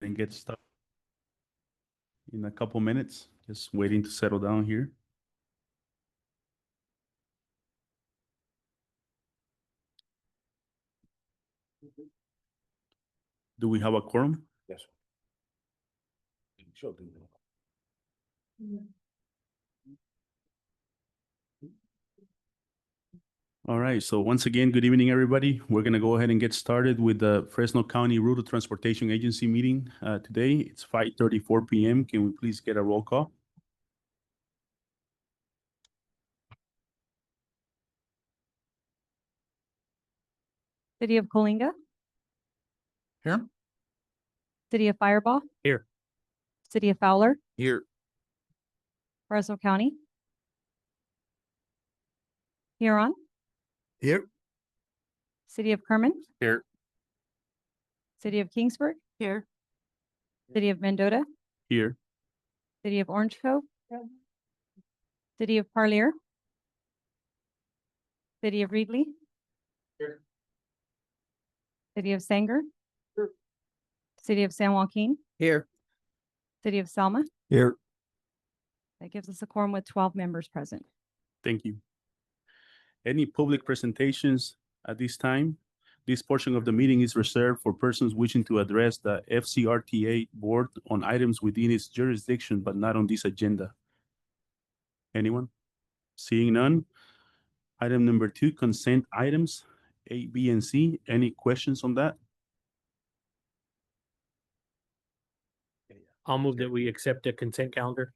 and get started in a couple minutes. Just waiting to settle down here. Do we have a quorum? Yes. Sure. All right, so once again, good evening, everybody. We're gonna go ahead and get started with the Fresno County Rural Transportation Agency meeting today. It's 5:34 p.m. Can we please get a roll call? City of Coalinga. Here. City of Fireball. Here. City of Fowler. Here. Fresno County. Huron. Here. City of Kerman. Here. City of Kingsburg. Here. City of Mendota. Here. City of Orange Cove. City of Parlier. City of Reedley. Here. City of Sanger. Here. City of San Joaquin. Here. City of Selma. Here. That gives us a quorum with 12 members present. Thank you. Any public presentations at this time? This portion of the meeting is reserved for persons wishing to address the FCRTA board on items within its jurisdiction, but not on this agenda. Anyone? Seeing none. Item number 2, consent items, A, B, and C. Any questions on that? I'll move that we accept the consent calendar.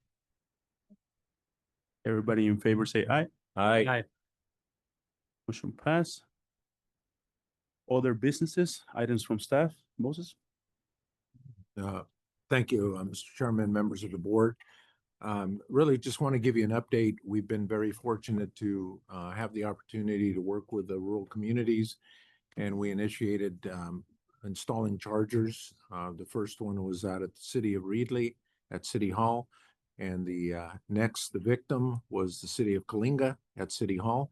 Everybody in favor say aye. Aye. Motion pass. Other businesses, items from staff. Moses? Thank you, Mr. Chairman, members of the board. Really just want to give you an update. We've been very fortunate to have the opportunity to work with the rural communities, and we initiated installing chargers. The first one was out at the city of Reedley at City Hall, and the victim was the city of Coalinga at City Hall.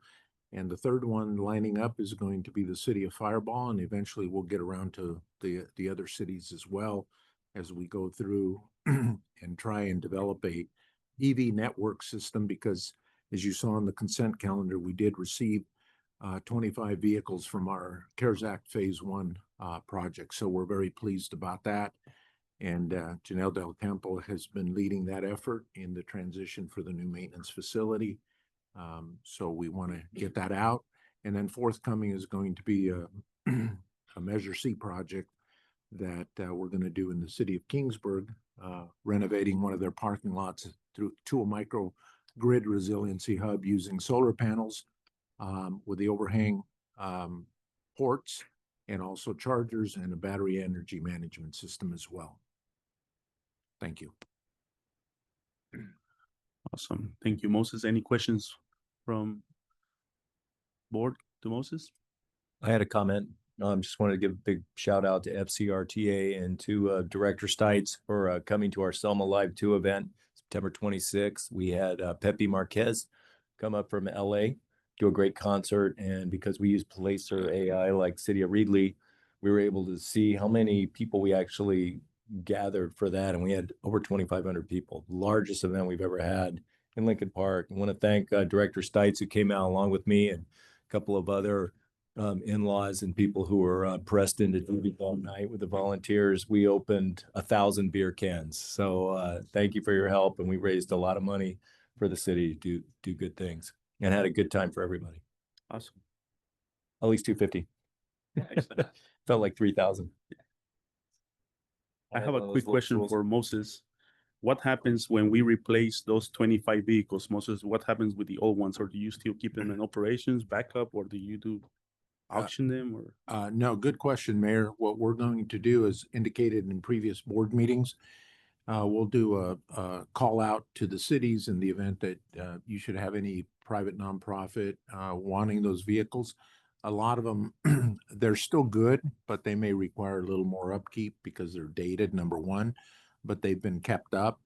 And the third one lining up is going to be the city of Fireball, and eventually we'll get around to the other cities as well as we go through and try and develop a EV network system, because as you saw on the consent calendar, we did receive 25 vehicles from our CARES Act Phase 1 project. So we're very pleased about that. And Janelle Del Campo has been leading that effort in the transition for the new maintenance facility. So we want to get that out. And then forthcoming is going to be a Measure C project that we're going to do in the city of Kingsburg, renovating one of their parking lots to a micro grid resiliency hub using solar panels with the overhang ports, and also chargers and a battery energy management system as well. Thank you. Awesome. Thank you, Moses. Any questions from board to Moses? I had a comment. Just wanted to give a big shout out to FCRTA and to Director Stites for coming to our Selma Live 2 event, September 26th. We had Pepe Marquez come up from LA, do a great concert. And because we use Placer AI like City of Reedley, we were able to see how many people we actually gathered for that. And we had over 2,500 people, largest event we've ever had in Lincoln Park. I want to thank Director Stites, who came out along with me, and a couple of other in-laws and people who were pressed into duty all night with the volunteers. We opened 1,000 beer cans. So thank you for your help. And we raised a lot of money for the city to do good things, and had a good time for everybody. Awesome. At least 250. Felt like 3,000. I have a quick question for Moses. What happens when we replace those 25 vehicles, Moses? What happens with the old ones? Or do you still keep them in operations, backup, or do you do auction them? Or No, good question, Mayor. What we're going to do is indicated in previous board meetings. We'll do a call out to the cities in the event that you should have any private nonprofit wanting those vehicles. A lot of them, they're still good, but they may require a little more upkeep because they're dated, number one, but they've been kept up.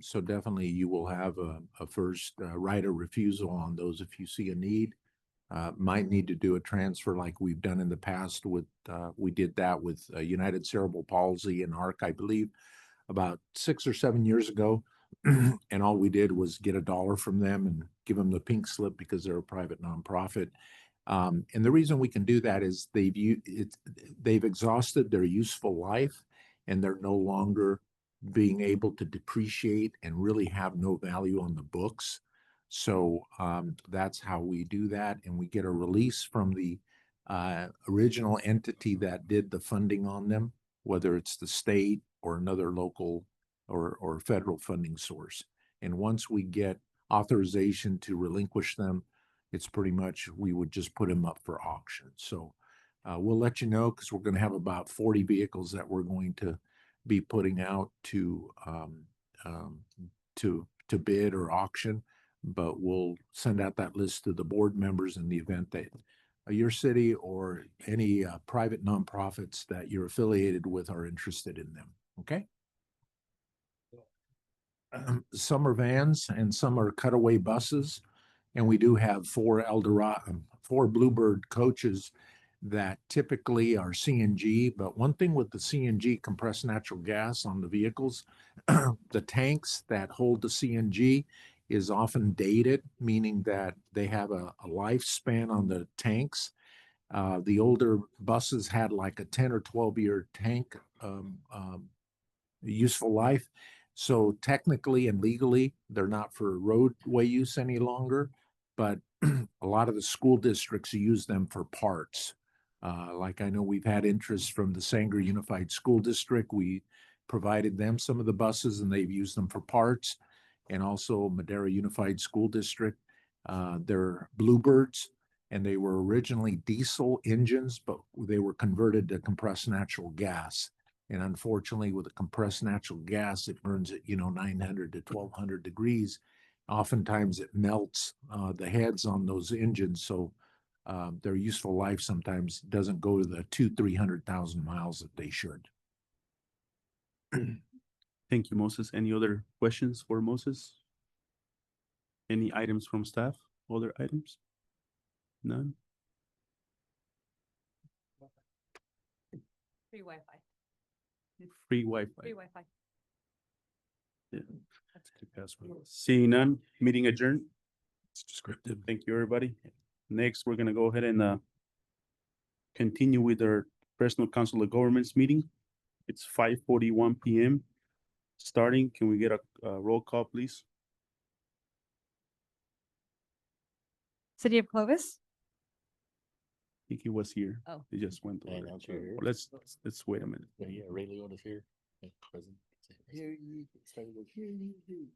So definitely you will have a first right of refusal on those if you see a need. might need to do a transfer like we've done in the past with, we did that with United Cerebral Palsy and ARC, I believe, about 6 or 7 years ago. And all we did was get $1 from them and give them the pink slip because they're a private nonprofit. And the reason we can do that is they've exhausted their useful life and they're no longer being able to depreciate and really have no value on the books. So that's how we do that. And we get a release from the original entity that did the funding on them, whether it's the state or another local or federal funding source. And once we get authorization to relinquish them, it's pretty much, we would just put them up for auction. So we'll let you know, because we're going to have about 40 vehicles that we're going to be putting out to bid or auction. But we'll send out that list to the board members in the event that your city or any private nonprofits that you're affiliated with are interested in them. Okay. Some are vans and some are cutaway buses. And we do have 4 Bluebird coaches that typically are CNG. But one thing with the CNG, compressed natural gas on the vehicles, the tanks that hold the CNG is often dated, meaning that they have a lifespan on the tanks. The older buses had like a 10 or 12-year tank useful life. So technically and legally, they're not for roadway use any longer, but a lot of the school districts use them for parts. Like I know we've had interest from the Sanger Unified School District. We provided them some of the buses and they've used them for parts. And also Madera Unified School District. They're Bluebirds, and they were originally diesel engines, but they were converted to compressed natural gas. And unfortunately, with the compressed natural gas, it burns at 900 to 1200 degrees. Oftentimes, it melts the heads on those engines, so their useful life sometimes doesn't go to the 200,000-300,000 miles that they should. Thank you, Moses. Any other questions for Moses? Any items from staff? Other items? None? Free Wi-Fi. Free Wi-Fi. Free Wi-Fi. Yeah. Seeing none, meeting adjourned. It's descriptive. Thank you, everybody. Next, we're gonna go ahead and continue with our Fresno Council of Governments meeting. It's 5:41 p.m. Starting. Can we get a roll call, please? City of Clovis. I think he was here. Oh. He just went over. And also here. Let's wait a minute. Yeah, Ray Leon is here. Yeah, present. Here you. Started with here you.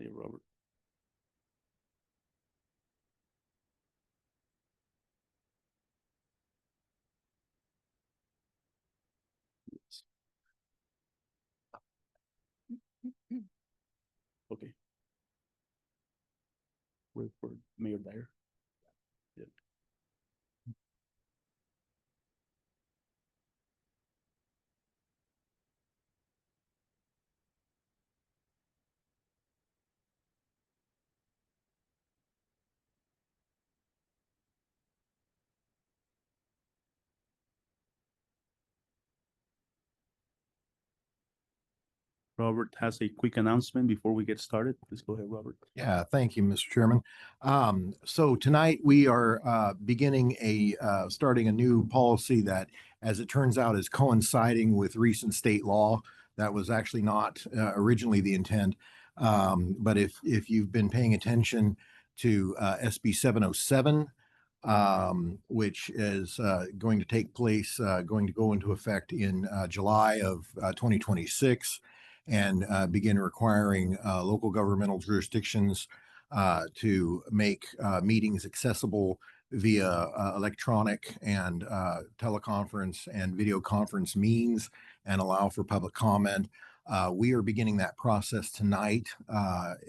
Hey, Robert. Yes. Okay. Wait for Mayor Dyer. Yeah. Robert has a quick announcement before we get started. Please go ahead, Robert. Yeah, thank you, Mr. Chairman. So tonight we are starting a new policy that, as it turns out, is coinciding with recent state law. That was actually not originally the intent. But if you've been paying attention to SB 707, which is going to take place, going to go into effect in July of 2026. And begin requiring local governmental jurisdictions to make meetings accessible via electronic and teleconference and video conference means and allow for public comment. We are beginning that process tonight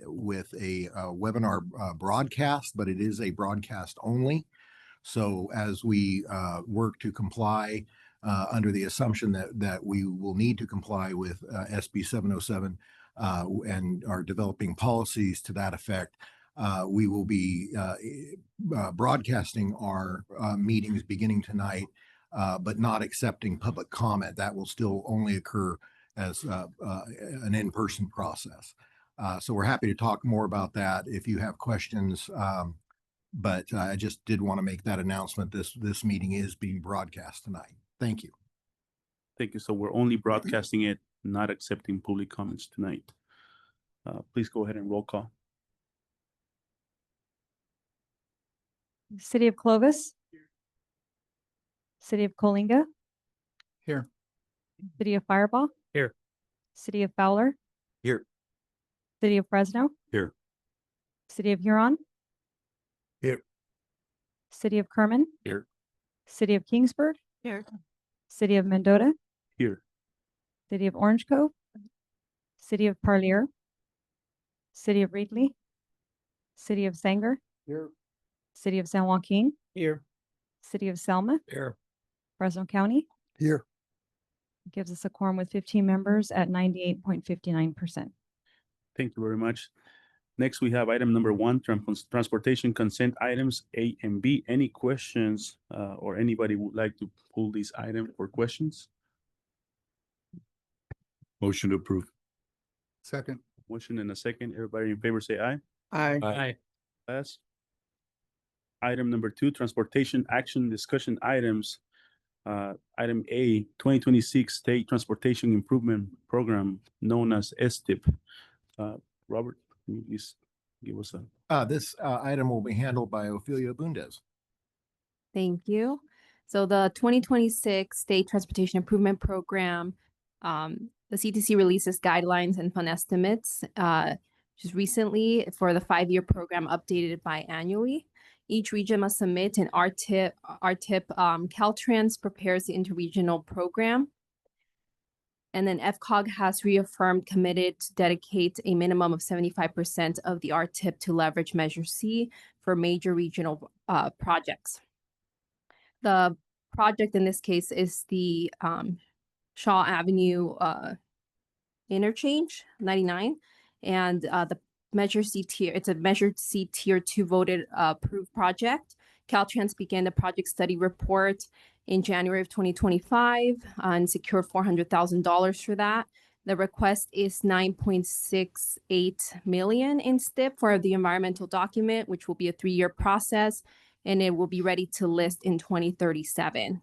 with a webinar broadcast, but it is a broadcast only. So as we work to comply under the assumption that we will need to comply with SB 707 and are developing policies to that effect, we will be broadcasting our meetings beginning tonight, but not accepting public comment. That will still only occur as an in-person process. So we're happy to talk more about that if you have questions. But I just did want to make that announcement. This meeting is being broadcast tonight. Thank you. Thank you. So we're only broadcasting it, not accepting public comments tonight. Please go ahead and roll call. City of Clovis. City of Coalinga. Here. City of Fireball. Here. City of Fowler. Here. City of Fresno. Here. City of Huron. Here. City of Kerman. Here. City of Kingsburg. Here. City of Mendota. Here. City of Orange Cove. City of Parlier. City of Reedley. City of Sanger. Here. City of San Joaquin. Here. City of Selma. Here. Fresno County. Here. Gives us a quorum with 15 members at 98.59%. Thank you very much. Next, we have item number 1, transportation consent items A and B. Any questions or anybody would like to pull this item for questions? Motion to approve. Second. Motion and a second. Everybody in favor say aye. Aye. Aye. Pass. Item number 2, transportation action discussion items. Item A, 2026 State Transportation Improvement Program, known as STIP. Robert, can you please give us a... This item will be handled by Ophelia Bundes. Thank you. So the 2026 State Transportation Improvement Program, the CTC releases guidelines and fund estimates just recently for the 5-year program updated biannually. Each region must submit an RTIP. Caltrans prepares the interregional program. And then FCOG has reaffirmed committed to dedicate a minimum of 75% of the RTIP to leverage Measure C for major regional projects. The project in this case is the Shaw Avenue interchange 99, and the Measure C tier. It's a Measure C tier 2 voted approved project. Caltrans began the project study report in January of 2025 and secured $400,000 for that. The request is $9.68 million in STIP for the environmental document, which will be a 3-year process, and it will be ready to list in 2037.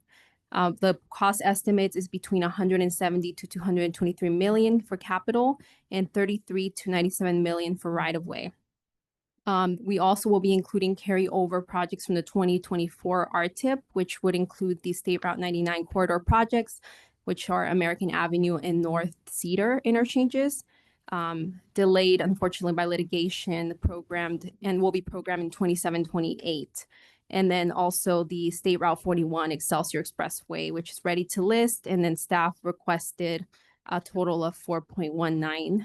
The cost estimates is between 170 to 223 million for capital and 33 to 97 million for right-of-way. We also will be including carryover projects from the 2024 RTIP, which would include the State Route 99 corridor projects, which are American Avenue and North Cedar interchanges, delayed unfortunately by litigation, programmed and will be programmed in 27-28. And then also the State Route 41 Excelsior Expressway, which is ready to list. And then staff requested a total of 4.19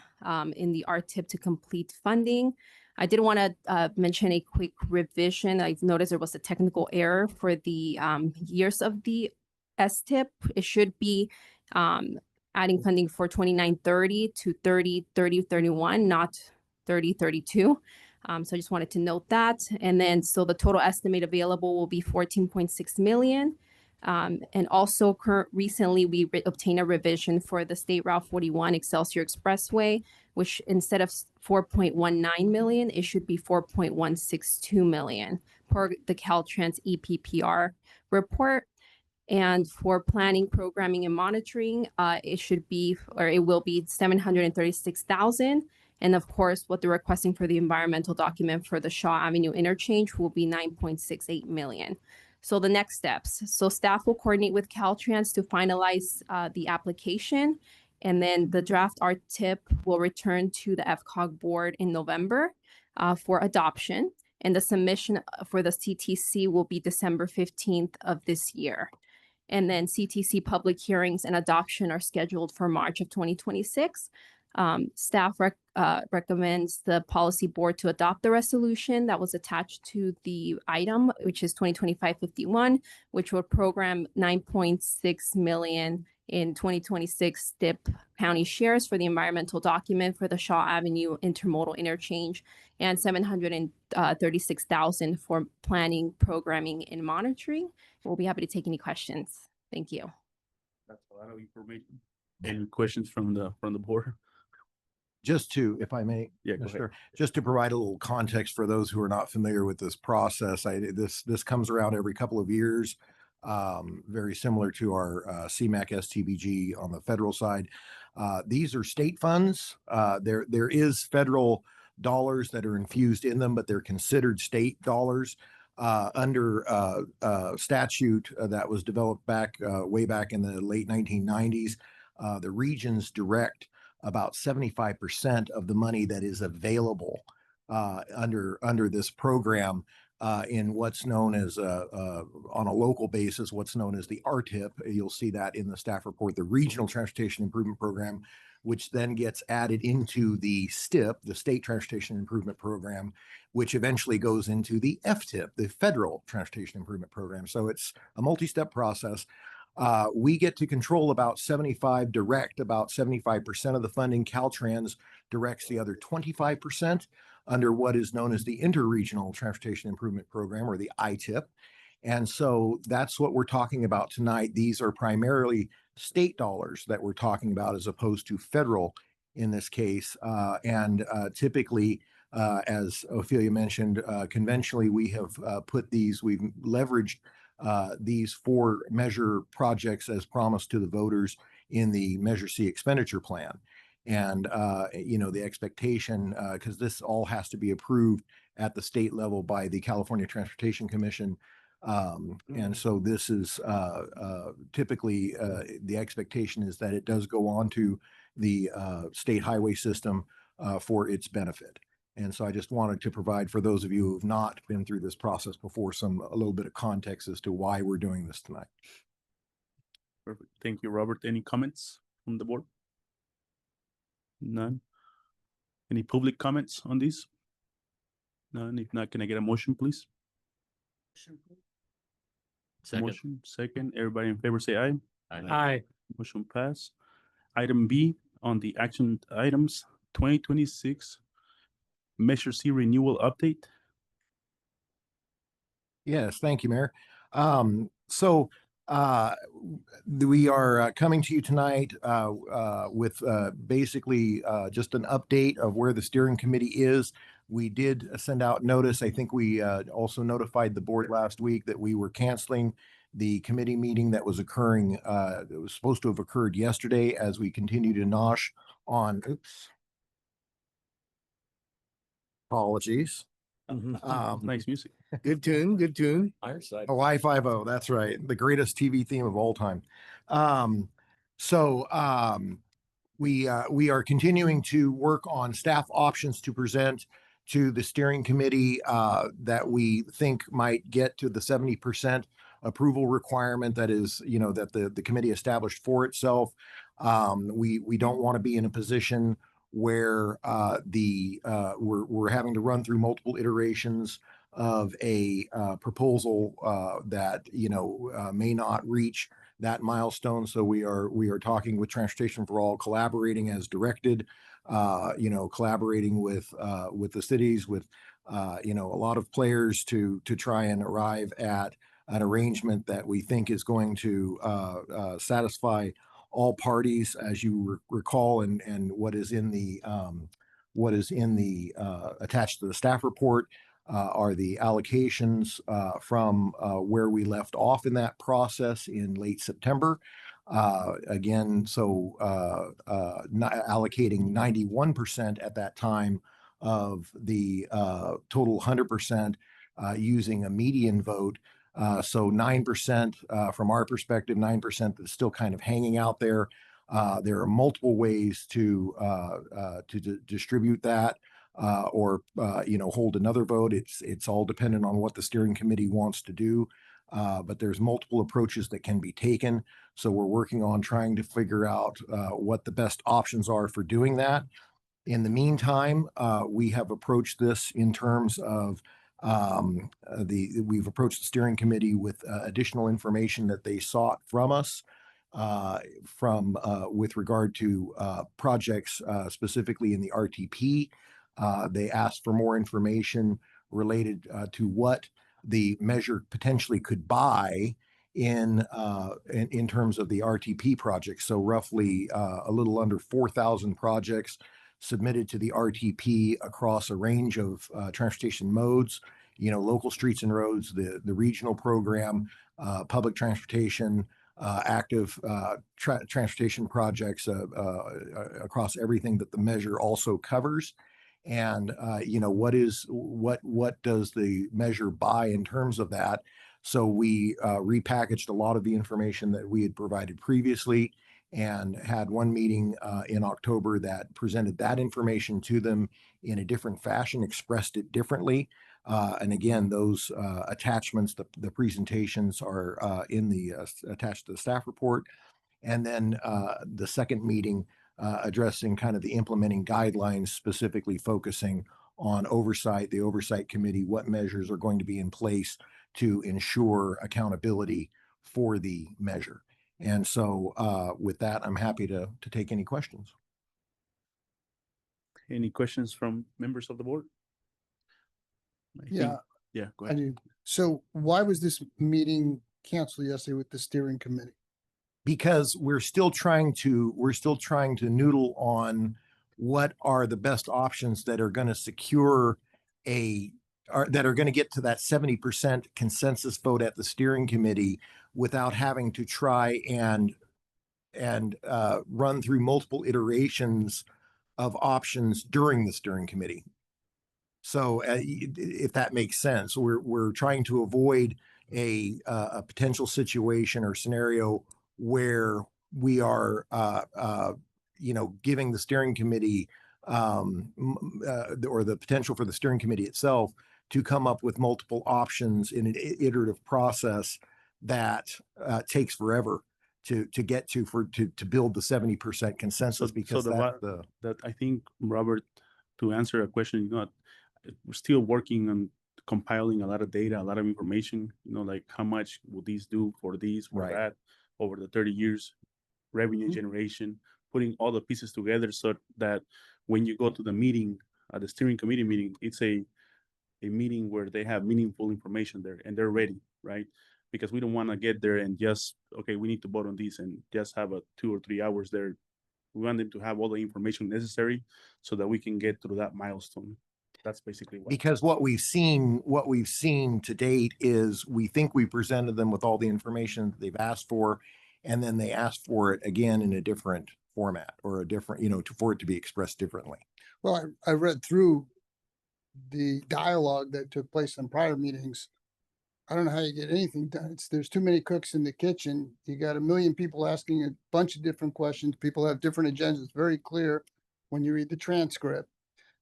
in the RTIP to complete funding. I did want to mention a quick revision. I've noticed there was a technical error for the years of the STIP. It should be adding funding for 29-30 to 30-30-31, not 30-32. So I just wanted to note that. And then, so the total estimate available will be 14.6 million. And also recently we obtained a revision for the State Route 41 Excelsior Expressway, which instead of 4.19 million, it should be 4.162 million per the Caltrans EPPR report. And for planning, programming, and monitoring, it should be, or it will be 736,000. And of course, what they're requesting for the environmental document for the Shaw Avenue interchange will be 9.68 million. So the next steps. So staff will coordinate with Caltrans to finalize the application. And then the draft RTIP will return to the FCOG board in November. for adoption. And the submission for the CTC will be December 15th of this year. And then CTC public hearings and adoption are scheduled for March of 2026. Staff recommends the policy board to adopt the resolution that was attached to the item, which is 2025-51, which will program 9.6 million in 2026 STIP county shares for the environmental document for the Shaw Avenue intermodal interchange, and 736,000 for planning, programming, and monitoring. We'll be happy to take any questions. Thank you. That's a lot of information. Any questions from the board? Just to, if I may, Yeah, go ahead. Mr. Just to provide a little context for those who are not familiar with this process, this comes around every couple of years, very similar to our CMAQ STBG on the federal side. These are state funds. There is federal dollars that are infused in them, but they're considered state dollars under statute that was developed way back in the late 1990s. The regions direct about 75% of the money that is available under this program in what's known as on a local basis, what's known as the RTIP. You'll see that in the staff report, the Regional Transportation Improvement Program, which then gets added into the STIP, the State Transportation Improvement Program, which eventually goes into the FTIP, the Federal Transportation Improvement Program. So it's a multi-step process. We get to control about 75% of the funding. Caltrans directs the other 25% under what is known as the Interregional Transportation Improvement Program, or the ITIP. And so that's what we're talking about tonight. These are primarily state dollars that we're talking about as opposed to federal in this case. Typically, as Ophelia mentioned, conventionally, we have we've leveraged these 4 measure projects as promised to the voters in the Measure C expenditure plan. And, the expectation, because this all has to be approved at the state level by the California Transportation Commission. And so this is typically the expectation is that it does go on to the state highway system for its benefit. And so I just wanted to provide, for those of you who have not been through this process before, a little bit of context as to why we're doing this tonight. Perfect. Thank you, Robert. Any comments from the board? None. Any public comments on these? None. If not, can I get a motion, please? Second. Motion, second. Everybody in favor say aye. Aye. Motion pass. Item B on the action items, 2026 Measure C renewal update. Yes, thank you, Mayor. We are coming to you tonight with basically just an update of where the steering committee is. We did send out notice. I think we also notified the board last week that we were canceling the committee meeting that was occurring, that was supposed to have occurred yesterday, as we continue to nosh on, apologies. Nice music. Good tune, good tune. Ironside. Oh, I-50, that's right. The greatest TV theme of all time. We are continuing to work on staff options to present to the steering committee that we think might get to the 70% approval requirement that is, that the committee established for itself. We don't want to be in a position where we're having to run through multiple iterations of a proposal that may not reach that milestone. So we are talking with Transportation for All, collaborating as directed, collaborating with the cities, with a lot of players to try and arrive at an arrangement that we think is going to satisfy all parties. As you recall, and what is in the attached to the staff report are the allocations from where we left off in that process in late September. Again, so allocating 91% at that time of the total 100% using a median vote. So 9% from our perspective, 9% that's still kind of hanging out there. There are multiple ways to distribute that. or hold another vote. It's all dependent on what the steering committee wants to do. But there's multiple approaches that can be taken. So we're working on trying to figure out what the best options are for doing that. In the meantime, we have approached this in terms of we've approached the steering committee with additional information that they sought from us with regard to projects specifically in the RTP. They asked for more information related to what the measure potentially could buy in terms of the RTP project. So roughly a little under 4,000 projects submitted to the RTP across a range of transportation modes, local streets and roads, the regional program, public transportation, active transportation projects across everything that the measure also covers. And what does the measure buy in terms of that? So we repackaged a lot of the information that we had provided previously and had one meeting in October that presented that information to them in a different fashion, expressed it differently. And again, those attachments, the presentations are attached to the staff report. And then the second meeting addressing kind of the implementing guidelines, specifically focusing on oversight, the oversight committee, what measures are going to be in place to ensure accountability for the measure. And so with that, I'm happy to take any questions. Any questions from members of the board? Yeah. Yeah, go I ahead. do. So why was this meeting canceled yesterday with the steering committee? Because we're still trying to noodle on what are the best options that are going to secure that are going to get to that 70% consensus vote at the steering committee without having to try and run through multiple iterations of options during the steering committee. So if that makes sense, we're trying to avoid a potential situation or scenario where we are, giving the steering committee or the potential for the steering committee itself to come up with multiple options in an iterative process that takes forever to get to build the 70% consensus. Because that I think, Robert, to answer a question, we're still working on compiling a lot of data, a lot of information, like how much will these do for these, for Right. that, over the 30 years, revenue generation, putting all the pieces together so that when you go to the meeting, the steering committee meeting, it's a meeting where they have meaningful information there and they're ready, right? Because we don't want to get there and just, okay, we need to vote on this and just have 2 or 3 hours there. We want them to have all the information necessary so that we can get through that milestone. That's basically what. Because what we've seen to date is we think we presented them with all the information that they've asked for, and then they asked for it again in a different format or a different, for it to be expressed differently. Well, I read through the dialogue that took place in prior meetings. I don't know how you get anything done. There's too many cooks in the kitchen. You got 1 million people asking a bunch of different questions. People have different agendas. It's very clear when you read the transcript,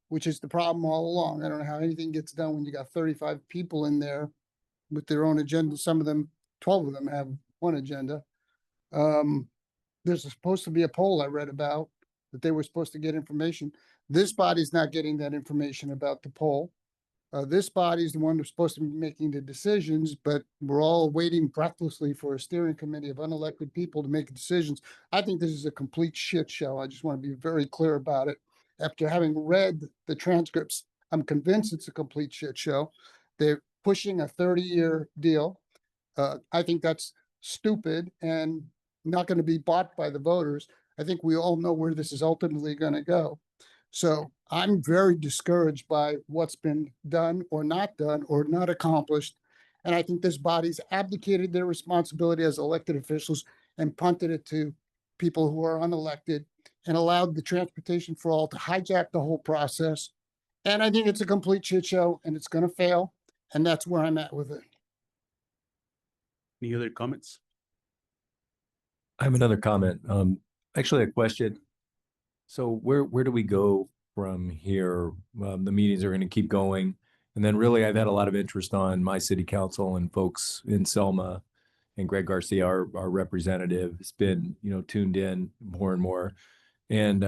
which is the problem all along. I don't know how anything gets done when you got 35 people in there with their own agenda. Some of them, 12 of them have one agenda. There's supposed to be a poll I read about that they were supposed to get information. This body's not getting that information about the poll. This body is the one who's supposed to be making the decisions, but we're all waiting breathlessly for a steering committee of unelected people to make decisions. I think this is a complete shit show. I just want to be very clear about it. After having read the transcripts, I'm convinced it's a complete shit show. They're pushing a 30-year deal. I think that's stupid and not going to be bought by the voters. I think we all know where this is ultimately going to go. So I'm very discouraged by what's been done or not accomplished. And I think this body's abdicated their responsibility as elected officials and punted it to people who are unelected and allowed the Transportation for All to hijack the whole process. And I think it's a complete shit show and it's going to fail. And that's where I'm at with it. Any other comments? I have another comment. Actually, a question. So where do we go from here. The meetings are going to keep going. And then really, I've had a lot of interest on my city council and folks in Selma, and Greg Garcia, our representative, has been, tuned in more and more. And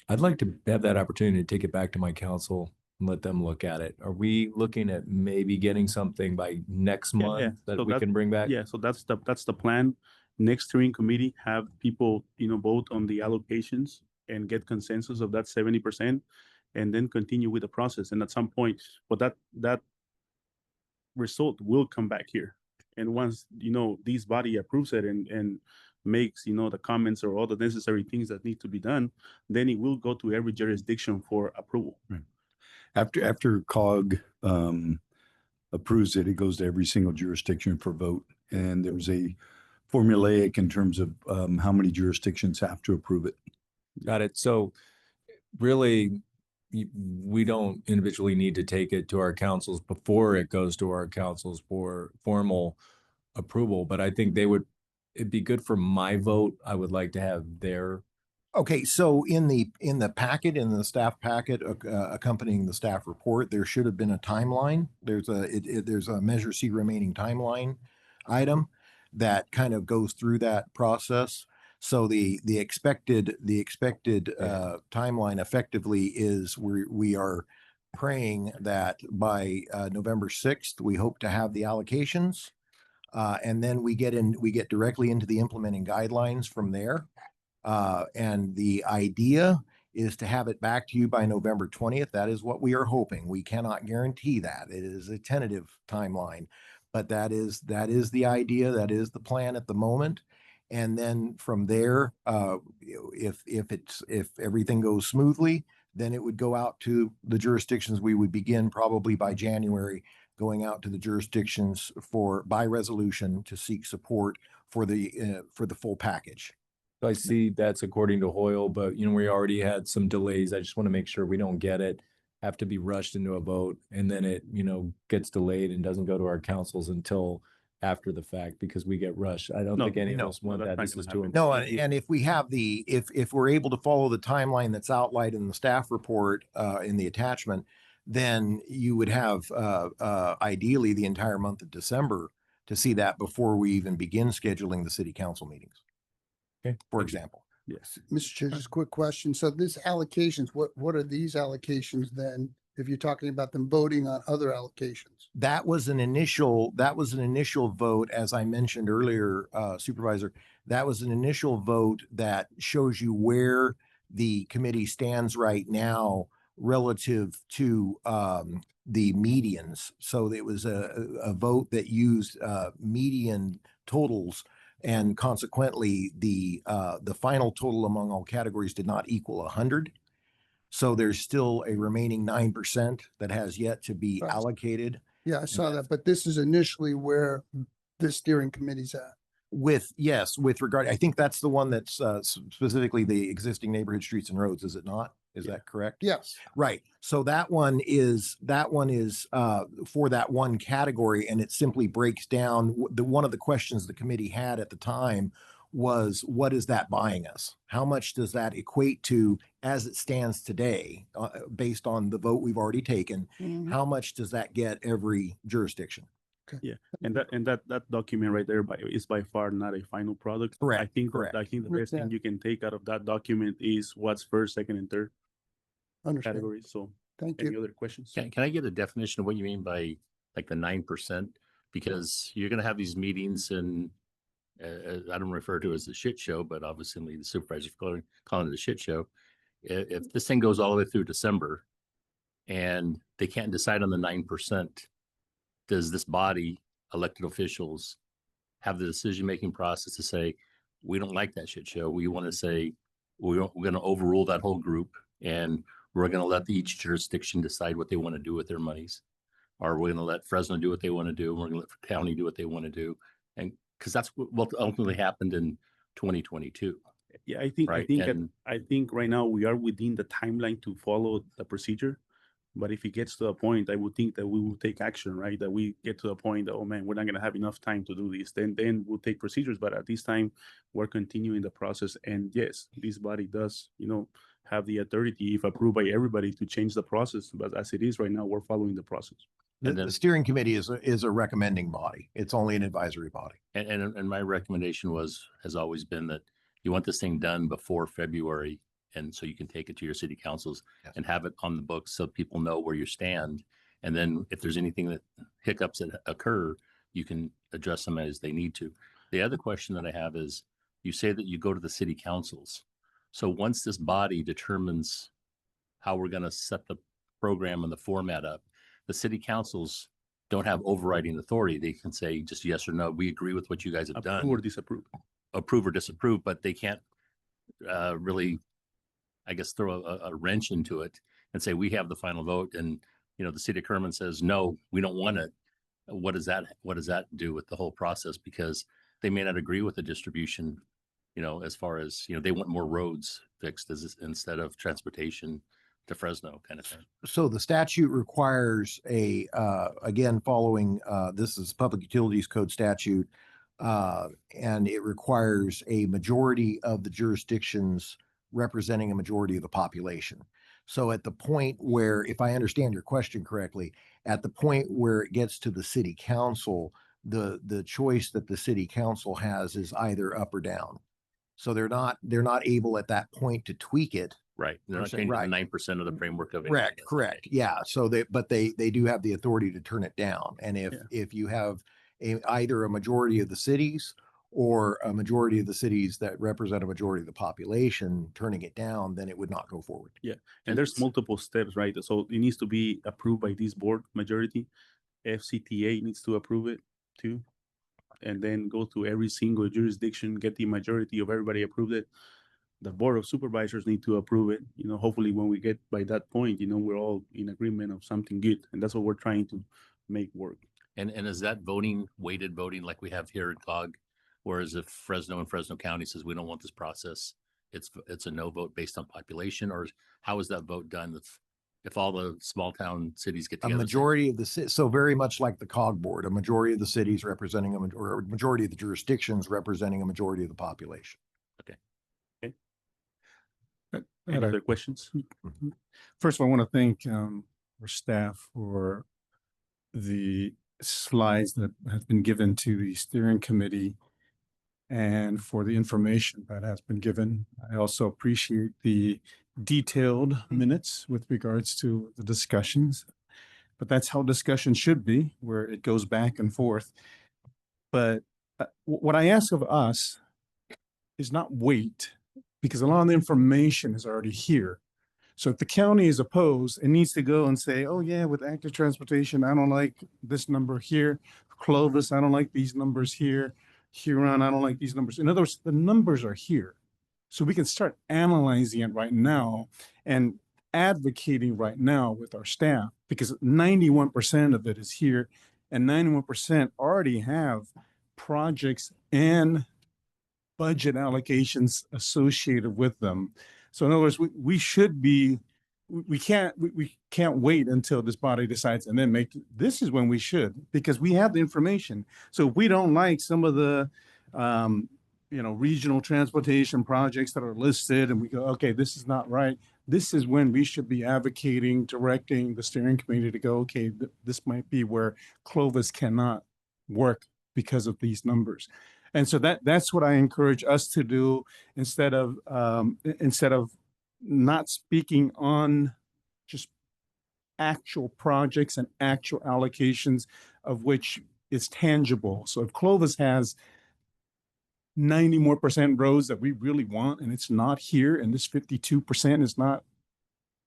I'd like to have that opportunity to take it back to my council and let them look at it. Are we looking at maybe getting something by next Yeah, month yeah. that So we can bring back? Yeah, so that's the plan. Next steering committee, have people, vote on the allocations and get consensus of that 70%, and then continue with the process. And at some point, but that result will come back here. And once, this body approves it and makes, the comments or all the necessary things that need to be done, then it will go to every jurisdiction for approval. After COG approves it, it goes to every single jurisdiction for vote. And there's a formulaic in terms of how many jurisdictions have to approve it. Got it. So really, we don't individually need to take it to our councils before it goes to our councils for formal approval. But I think it'd be good for my vote. I would like to have their. Okay, so in the packet, in the staff packet accompanying the staff report, there should have been a timeline. There's a Measure C remaining timeline item that kind of goes through that process. So the expected timeline effectively is we are praying that by November 6th, we hope to have the allocations. And then we get directly into the implementing guidelines from there. And the idea is to have it back to you by November 20th. That is what we are hoping. We cannot guarantee that. It is a tentative timeline, but that is the idea. That is the plan at the moment. And then from there, if everything goes smoothly, then it would go out to the jurisdictions. We would begin probably by January, going out to the jurisdictions by resolution to seek support for the full package. So I see that's according to Hoyle, but we already had some delays. I just want to make sure we don't have to be rushed into a vote, and then it, gets delayed and doesn't go to our councils until after the fact because we get rushed. I don't think any of us want that. This is too important. No, and if we have if we're able to follow the timeline that's outlined in the staff report in the attachment, then you would have ideally the entire month of December to see that before we even begin scheduling the city council meetings. Okay. For example. Yes. Mr. Chair, just a quick question. So this allocations, what are these allocations then? If you're talking about them voting on other allocations? That was an initial vote, as I mentioned earlier, Supervisor. That was an initial vote that shows you where the committee stands right now relative to the medians. So it was a vote that used median totals, and consequently the final total among all categories did not equal 100. So there's still a remaining 9% that has yet to be allocated. Yeah, I saw that, but this is initially where this steering committee's at. With regard, I think that's the one that's specifically the existing neighborhood streets and roads, is it not? Is that correct? Yes. Right. So that one is for that one category, and it simply breaks down. One of the questions the committee had at the time was, what is that buying us? How much does that equate to as it stands today, based on the vote we've already taken? Mhm. How much does that get every jurisdiction? Yeah, and that document right there is by far not a final product. Correct, I think correct. the best thing Understand. you can take out of that document is what's first, second, and third Understand. categories. So, Thank any you. other questions? Can I get a definition of what you mean by like the 9%? Because you're going to have these meetings and I don't refer to it as a shit show, but obviously the supervisor's calling it a shit show. If this thing goes all the way through December and they can't decide on the 9%, does this body, elected officials, have the decision-making process to say, we don't like that shit show. We want to say, we're going to overrule that whole group and we're going to let each jurisdiction decide what they want to do with their monies? Or we're going to let Fresno do what they want to do. And we're going to let the county do what they want to do. And because that's what ultimately happened in 2022. Yeah, I think Right, I think right now we are within the timeline to follow the procedure. But if it gets to a point, I would think that we will take action, right? That we get to a point that, oh man, we're not going to have enough time to do this. Then we'll take procedures. But at this time, we're continuing the process. And yes, this body does, have the authority, if approved by everybody, to change the process. But as it is right now, we're following the process. The steering committee is a recommending body. It's only an advisory body. And my recommendation has always been that you want this thing done before February. And so you can take it to your city councils and have it on the books so people know where you stand. And then if there's anything hiccups that occur, you can address them as they need to. The other question that I have is, you say that you go to the city councils. So once this body determines how we're going to set the program and the format up, the city councils don't have overriding authority. They can say just yes or no. We agree with what you guys have done. Approve or disapprove. Approve or disapprove, but they can't really, I guess, throw a wrench into it and say, we have the final vote. And, the city of Kerman says, no, we don't want it. What does that do with the whole process? Because they may not agree with the distribution, as far as, they want more roads fixed instead of transportation to Fresno kind of thing. So the statute requires again, following, this is Public Utilities Code statute, and it requires a majority of the jurisdictions representing a majority of the population. So at the point where, if I understand your question correctly, at the point where it gets to the city council, the choice that the city council has is either up or down. So they're not able at that point to tweak it. Right. They're not changing the 9% of the framework of it. Correct. Yeah. So they do have the authority to turn it down. And if you have either a majority of the cities or a majority of the cities that represent a majority of the population turning it down, then it would not go forward. Yeah. And there's multiple steps, right? So it needs to be approved by this board majority. FCTA needs to approve it too. And then go to every single jurisdiction, get the majority of everybody approved it. The Board of Supervisors need to approve it. Hopefully when we get by that point, we're all in agreement of something good. And that's what we're trying to make work. And is that weighted voting like we have here in COG? Whereas if Fresno and Fresno County says we don't want this process, it's a no vote based on population? Or how is that vote done if all the small town cities get together? A majority of the so very much like the COG board, a majority of the cities representing or a majority of the jurisdictions representing a majority of the population. Any other questions? First of all, I want to thank our staff for the slides that have been given to the steering committee and for the information that has been given. I also appreciate the detailed minutes with regards to the discussions, but that's how discussion should be, where it goes back and forth. But what I ask of us is not wait, because a lot of the information is already here. So if the county is opposed, it needs to go and say, oh yeah, with active transportation, I don't like this number here. Clovis, I don't like these numbers here. Huron, I don't like these numbers. In other words, the numbers are here. So we can start analyzing it right now and advocating right now with our staff, because 91% of it is here and 91% already have projects and budget allocations associated with them. So in other words, we can't wait until this body decides and then this is when we should, because we have the information. So if we don't like some of the, regional transportation projects that are listed and we go, okay, this is not right. This is when we should be advocating, directing the steering committee to go, okay, this might be where Clovis cannot work because of these numbers. And so that's what I encourage us to do, instead of not speaking on just actual projects and actual allocations of which is tangible. So if Clovis has 90% more roads that we really want, and it's not here, and this 52% is not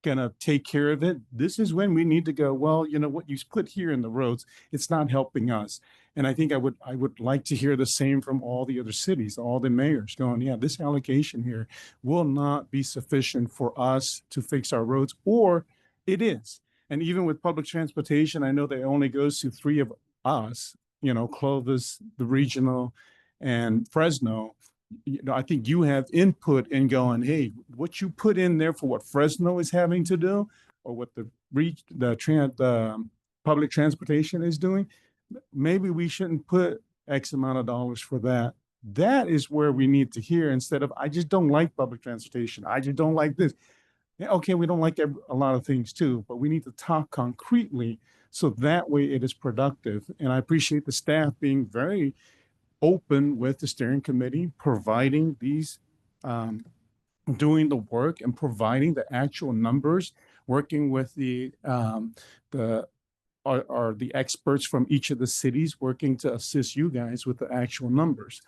gonna take care of it, this is when we need to go, well, what you put here in the roads, it's not helping us. And I think I would like to hear the same from all the other cities, all the mayors going, yeah, this allocation here will not be sufficient for us to fix our roads, or it is. And even with public transportation, I know that it only goes to 3 of us, Clovis, the regional, and Fresno. I think you have input in going, hey, what you put in there for what Fresno is having to do, or what the the public transportation is doing, maybe we shouldn't put X amount of dollars for that. That is where we need to hear, instead of, I just don't like public transportation. I just don't like this. Yeah, okay, we don't like a lot of things too, but we need to talk concretely so that way it is productive. And I appreciate the staff being very open with the steering committee, providing these, doing the work and providing the actual numbers, working with the experts from each of the cities, working to assist you guys with the actual numbers.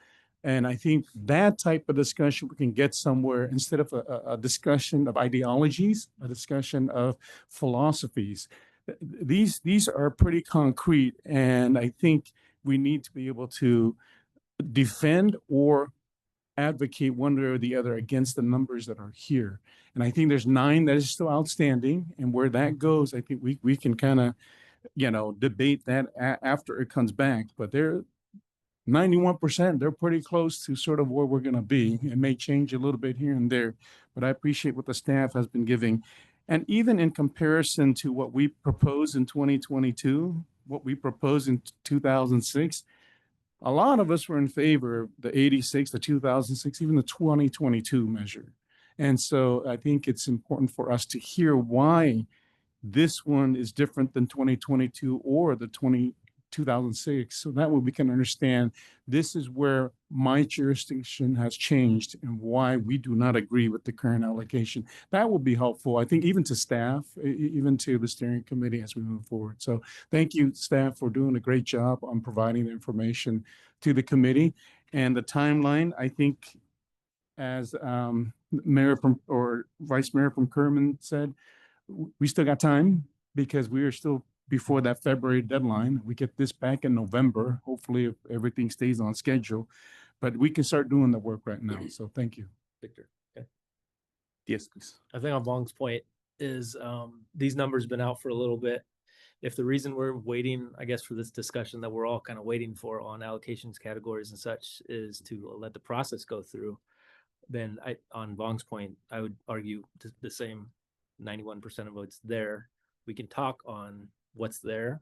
And I think that type of discussion, we can get somewhere instead of a discussion of ideologies, a discussion of philosophies. These are pretty concrete, and I think we need to be able to defend or advocate one way or the other against the numbers that are here. And I think there's 9 that is still outstanding, and where that goes, I think we can kind of, debate that after it comes back. But they're 91%, they're pretty close to sort of where we're going to be. It may change a little bit here and there, but I appreciate what the staff has been giving. And even in comparison to what we proposed in 2022, what we proposed in 2006, a lot of us were in favor of the 86, the 2006, even the 2022 measure. And so I think it's important for us to hear why this one is different than 2022 or the 2006. So that way we can understand this is where my jurisdiction has changed and why we do not agree with the current allocation. That will be helpful, I think, even to staff, even to the steering committee as we move forward. So thank you, staff, for doing a great job on providing the information to the committee. And the timeline, I think, as Mayor or Vice Mayor from Kerman said, we still got time because we are still before that February deadline. We get this back in November, hopefully, if everything stays on schedule. But we can start doing the work right now. So thank you. Victor. Okay. Yes, please. I think on Vong's point is these numbers been out for a little bit. If the reason we're waiting, I guess, for this discussion that we're all kind of waiting for on allocations, categories and such is to let the process go through, then on Vong's point, I would argue the same 91% of what's there. We can talk on what's there.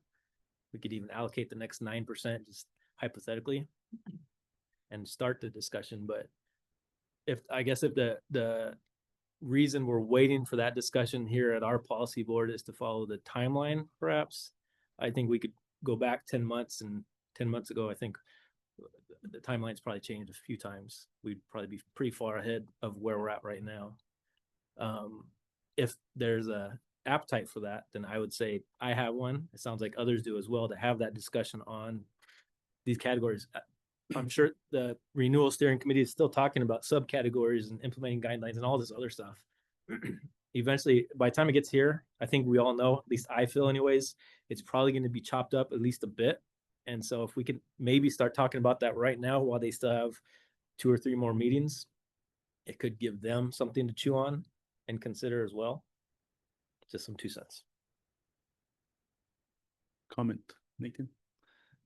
We could even allocate the next 9% just hypothetically and start the discussion. But if the reason we're waiting for that discussion here at our policy board is to follow the timeline, perhaps, I think we could go back 10 months, and 10 months ago, I think the timeline's probably changed a few times. We'd probably be pretty far ahead of where we're at right now. If there's a appetite for that, then I would say I have one. It sounds like others do as well, to have that discussion on these categories. I'm sure the renewal steering committee is still talking about subcategories and implementing guidelines and all this other stuff. Eventually, by the time it gets here, I think we all know, at least I feel anyways, it's probably going to be chopped up at least a bit. And so if we could maybe start talking about that right now while they still have 2 or 3 more meetings, it could give them something to chew on and consider as well. Just some 2 cents. Comment, Nathan?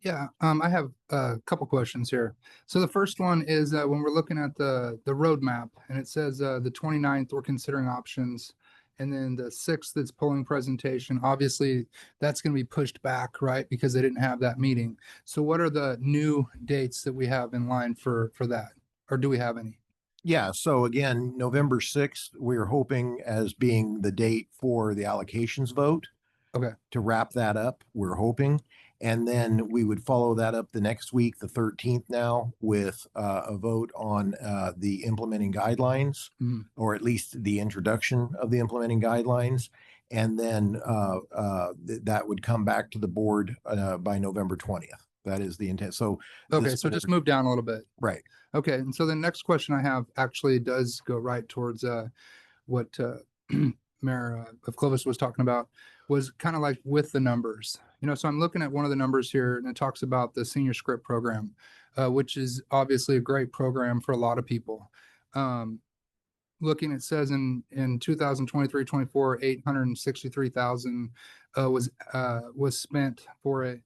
Yeah, I have a couple questions here. So the first one is when we're looking at the roadmap, and it says the 29th we're considering options, and then the 6th it's polling presentation. Obviously, that's going to be pushed back, right? Because they didn't have that meeting. So what are the new dates that we have in line for that? Or do we have any? Yeah, so again, November 6th, we're hoping as being the date for the allocations vote. Okay. To wrap that up, we're hoping. And then we would follow that up the next week, the 13th now, with a vote on the implementing guidelines, or at least the introduction of the implementing guidelines. And then that would come back to the board by November 20th. That is the intent. So okay, so just move down a little bit. Right. Okay, and so the next question I have actually does go right towards what Mayor of Clovis was talking about, was kind of like with the numbers. You know, so I'm looking at one of the numbers here, and it talks about the senior script program, which is obviously a great program for a lot of people. Looking, it says in 2023-24, 863,000 was spent for it,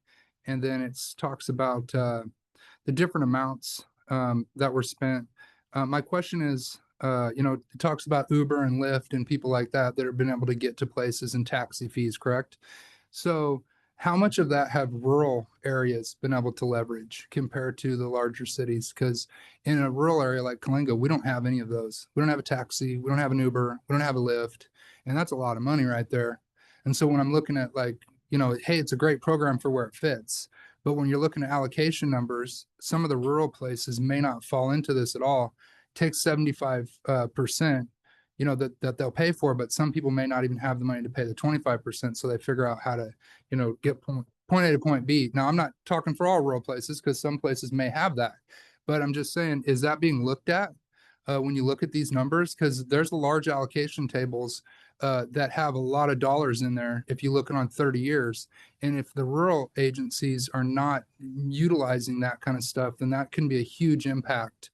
and then it talks about the different amounts that were spent. My question is, it talks about Uber and Lyft and people like that that have been able to get to places and taxi fees, correct? So how much of that have rural areas been able to leverage compared to the larger cities? Because in a rural area like Kalinga, we don't have any of those. We don't have a taxi, we don't have an Uber, we don't have a Lyft, and that's a lot of money right there. And so when I'm looking at like, hey, it's a great program for where it fits. But when you're looking at allocation numbers, some of the rural places may not fall into this at all. Take 75%, that they'll pay for, but some people may not even have the money to pay the 25%. So they figure out how to, get point A to point B. Now, I'm not talking for all rural places because some places may have that, but I'm just saying, is that being looked at when you look at these numbers? Because there's large allocation tables that have a lot of dollars in there if you look at on 30 years. And if the rural agencies are not utilizing that kind of stuff, then that can be a huge impact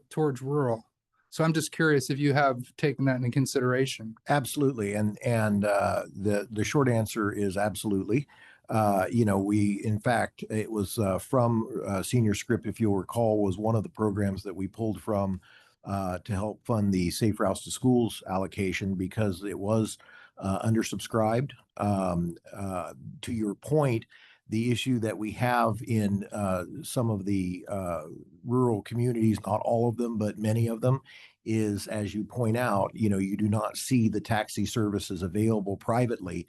towards rural. So I'm just curious if you have taken that into consideration. Absolutely. And the short answer is absolutely. In fact, it was from Senior Script, if you'll recall, was one of the programs that we pulled from to help fund the Safe Routes to Schools allocation because it was undersubscribed. To your point, the issue that we have in some of the rural communities, not all of them, but many of them, is, as you point out, you do not see the taxi services available privately.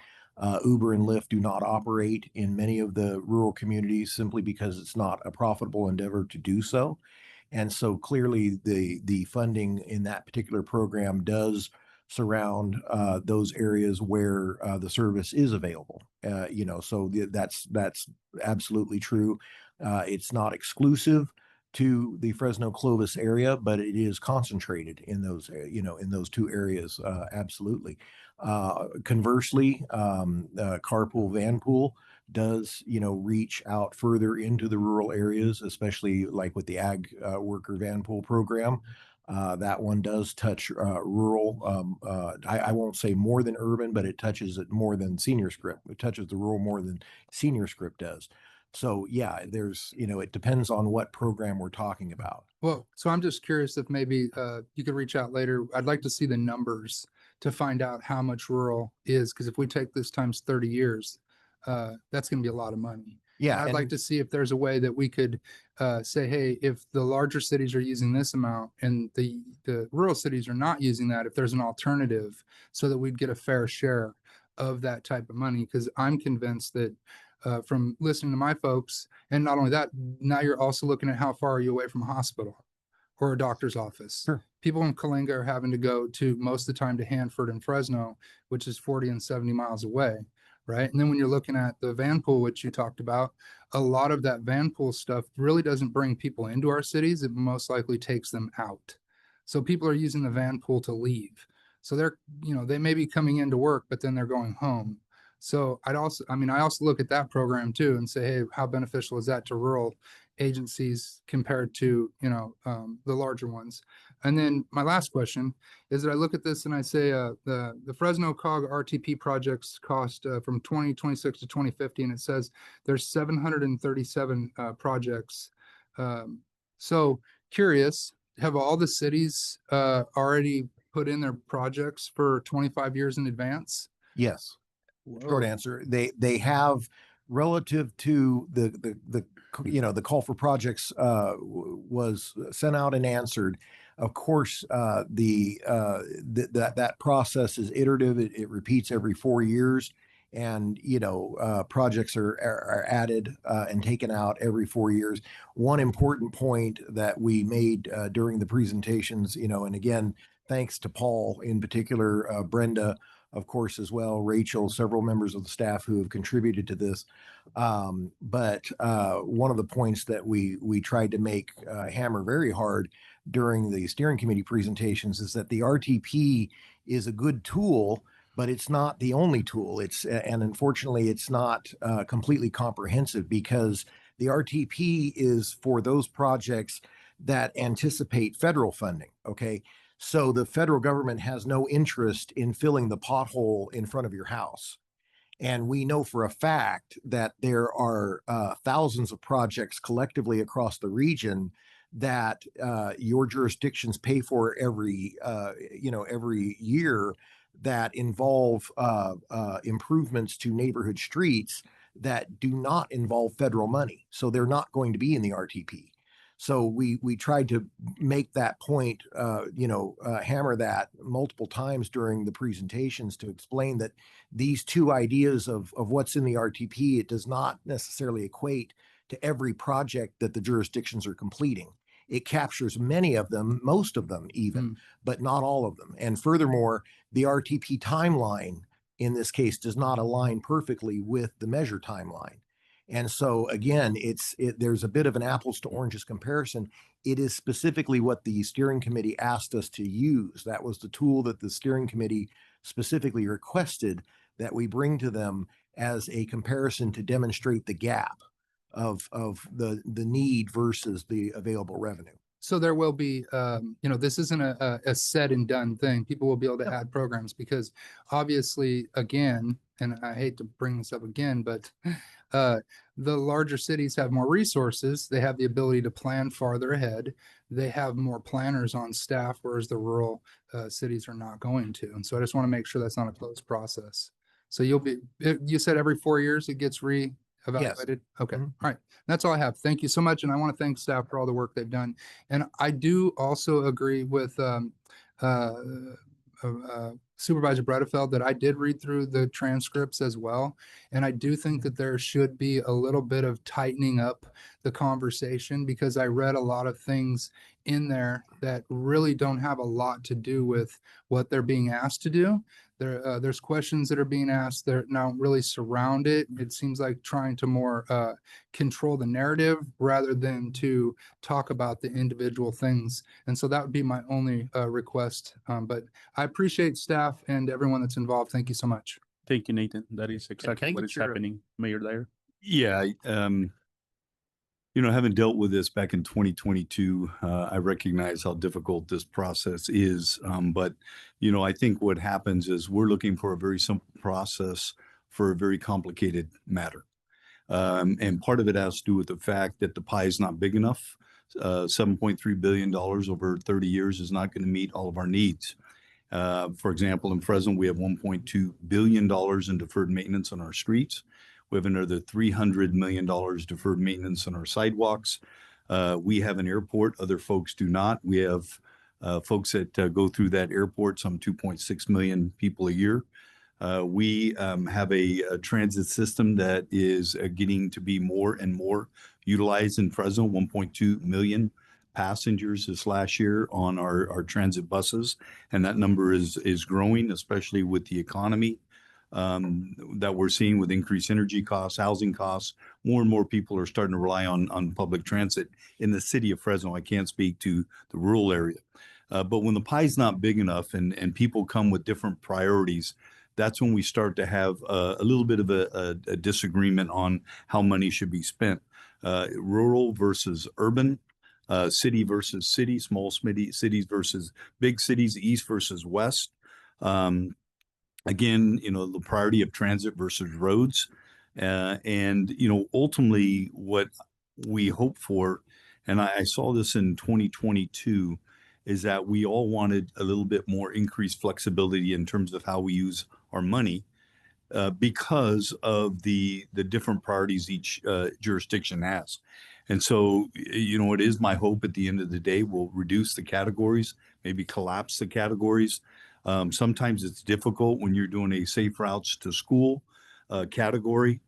Uber and Lyft do not operate in many of the rural communities simply because it's not a profitable endeavor to do so. And so clearly the funding in that particular program does surround those areas where the service is available. So that's absolutely true. It's not exclusive to the Fresno Clovis area, but it is concentrated in those, in those two areas. Absolutely. Conversely, carpool vanpool does, reach out further into the rural areas, especially like with the ag worker vanpool program. That one does touch rural. I won't say more than urban, but it touches it more than Senior Script. It touches the rural more than Senior Script does. So yeah, there's, it depends on what program we're talking about. Well, so I'm just curious if maybe you could reach out later. I'd like to see the numbers to find out how much rural is, because if we take this times 30 years, that's going to be a lot of money. Yeah. I'd like to see if there's a way that we could say, hey, if the larger cities are using this amount and the rural cities are not using that, if there's an alternative so that we'd get a fair share of that type of money. Because I'm convinced that from listening to my folks, and not only that, now you're also looking at how far are you away from a hospital or a doctor's office. Sure. People in Kalinga are having to go to most of the time to Hanford and Fresno, which is 40 and 70 miles away. Right. And then when you're looking at the vanpool, which you talked about, a lot of that vanpool stuff really doesn't bring people into our cities. It most likely takes them out. So people are using the vanpool to leave. So they're, they may be coming into work, but then they're going home. So I also look at that program too and say, hey, how beneficial is that to rural agencies compared to, the larger ones? And then my last question is that I look at this and I say the Fresno COG RTP projects cost from 2026 to 2050, and it says there's 737 projects. So curious, have all the cities already put in their projects for 25 years in advance? Yes. Short answer. They have, relative to the call for projects was sent out and answered. Of course, that process is iterative. It repeats every 4 years, and projects are added and taken out every 4 years. One important point that we made during the presentations, and again, thanks to Paul in particular, Brenda, of course, as well, Rachel, several members of the staff who have contributed to this. But one of the points that we tried to make hammer very hard during the steering committee presentations is that the RTP is a good tool, but it's not the only tool. And unfortunately, it's not completely comprehensive, because the RTP is for those projects that anticipate federal funding. Okay. So the federal government has no interest in filling the pothole in front of your house. And we know for a fact that there are thousands of projects collectively across the region that your jurisdictions pay for every year that involve improvements to neighborhood streets that do not involve federal money. So they're not going to be in the RTP. So we tried to make that point, hammer that multiple times during the presentations to explain that these two ideas of what's in the RTP, it does not necessarily equate to every project that the jurisdictions are completing. It captures many of them, most of them even, but not all of them. And furthermore, the RTP timeline in this case does not align perfectly with the measure timeline. And so again, there's a bit of an apples to oranges comparison. It is specifically what the steering committee asked us to use. That was the tool that the steering committee specifically requested that we bring to them as a comparison to demonstrate the gap of the need versus the available revenue. So there will be, this isn't a said and done thing. People will be able to add programs because obviously, again, and I hate to bring this up again, but the larger cities have more resources. They have the ability to plan farther ahead. They have more planners on staff, whereas the rural cities are not going to. And so I just want to make sure that's not a closed process. So you said every 4 years it gets evaluated. Yes. Okay. All right. That's all I have. Thank you so much. And I want to thank staff for all the work they've done. And I do also agree with Supervisor Bredefeld that I did read through the transcripts as well. And I do think that there should be a little bit of tightening up the conversation because I read a lot of things in there that really don't have a lot to do with what they're being asked to do. There's questions that are being asked that now really surround it. It seems like trying to more control the narrative rather than to talk about the individual things. And so that would be my only request. But I appreciate staff and everyone that's involved. Thank you so much. Thank you, Nathan. That is exactly what is happening, Mayor Dyer. Yeah, having dealt with this back in 2022, I recognize how difficult this process is. But, I think what happens is we're looking for a very simple process for a very complicated matter. And part of it has to do with the fact that the pie is not big enough. $7.3 billion over 30 years is not going to meet all of our needs. For example, in Fresno, we have $1.2 billion in deferred maintenance on our streets. We have another $300 million deferred maintenance on our sidewalks. We have an airport. Other folks do not. We have folks that go through that airport, some 2.6 million people a year. We have a transit system that is getting to be more and more utilized in Fresno, 1.2 million passengers this last year on our transit buses. And that number is growing, especially with the economy that we're seeing with increased energy costs, housing costs. More and more people are starting to rely on public transit in the city of Fresno. I can't speak to the rural area. But when the pie is not big enough and people come with different priorities, that's when we start to have a little bit of a disagreement on how money should be spent. Rural versus urban, city versus city, small cities versus big cities, east versus west. Again, the priority of transit versus roads. And ultimately what we hope for, and I saw this in 2022, is that we all wanted a little bit more increased flexibility in terms of how we use our money because of the different priorities each jurisdiction has. And so, it is my hope at the end of the day, we'll reduce the categories, maybe collapse the categories. Sometimes it's difficult when you're doing a safe routes to school category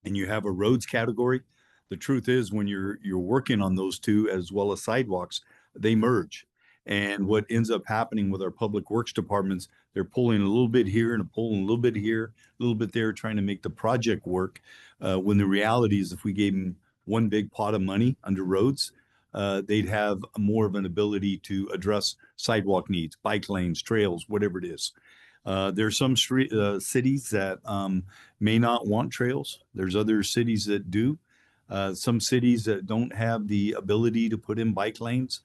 and you have a roads category. The truth is when you're working on those two as well as sidewalks, they merge. And what ends up happening with our public works departments, they're pulling a little bit here and pulling a little bit here, a little bit there, trying to make the project work. When the reality is if we gave them one big pot of money under roads, they'd have more of an ability to address sidewalk needs, bike lanes, trails, whatever it is. There's some cities that may not want trails. There's other cities that do. Some cities that don't have the ability to put in bike lanes.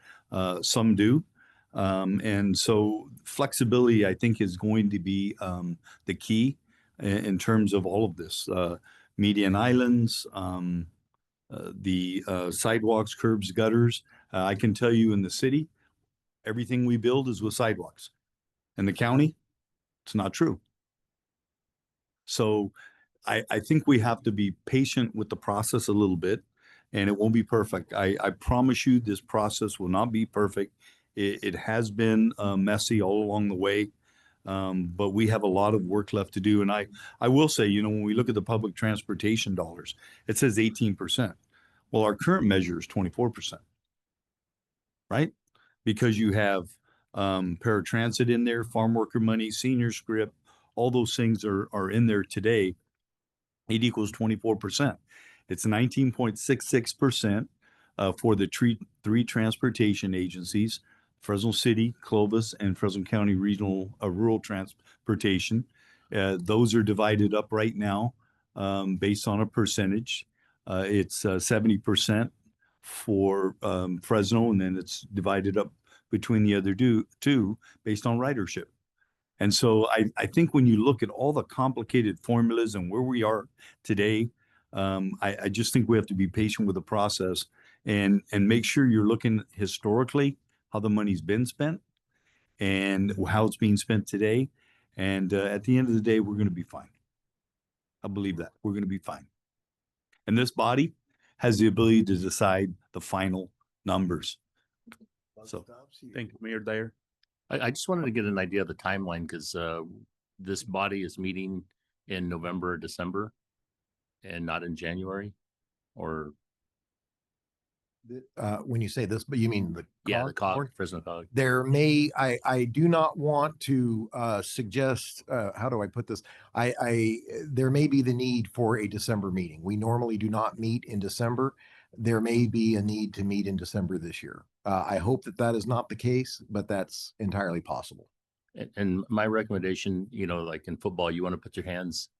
Some do. And so flexibility, I think, is going to be the key in terms of all of this. Median islands, sidewalks, curbs, gutters. I can tell you in the city, everything we build is with sidewalks. In the county, it's not true. So I think we have to be patient with the process a little bit, and it won't be perfect. I promise you this process will not be perfect. It has been messy all along the way, but we have a lot of work left to do. And I will say, you know, when we look at the public transportation dollars, it says 18%. Well, our current measure is 24%, right? Because you have paratransit in there, farm worker money, senior script, all those things are in there today. It equals 24%. It's 19.66% for the three transportation agencies, Fresno City, Clovis, and Fresno County Regional Rural Transportation. Those are divided up right now based on a percentage. It's 70% for Fresno, and then it's divided up between the other two based on ridership. And so I think when you look at all the complicated formulas and where we are today, I just think we have to be patient with the process and make sure you're looking historically how the money's been spent and how it's being spent today. And at the end of the day, we're going to be fine. I believe that we're going to be fine. And this body has the ability to decide the final numbers. So Thank you, Mayor Dyer. I just wanted to get an idea of the timeline because this body is meeting in November or December and not in January or. When you say this, but you mean the Yeah, the COG, board? Fresno COG. There may, I do not want to suggest, how do I put this? There may be the need for a December meeting. We normally do not meet in December. There may be a need to meet in December this year. I hope that that is not the case, but that's entirely possible. And my recommendation, you know, like in football, you want to put your hands,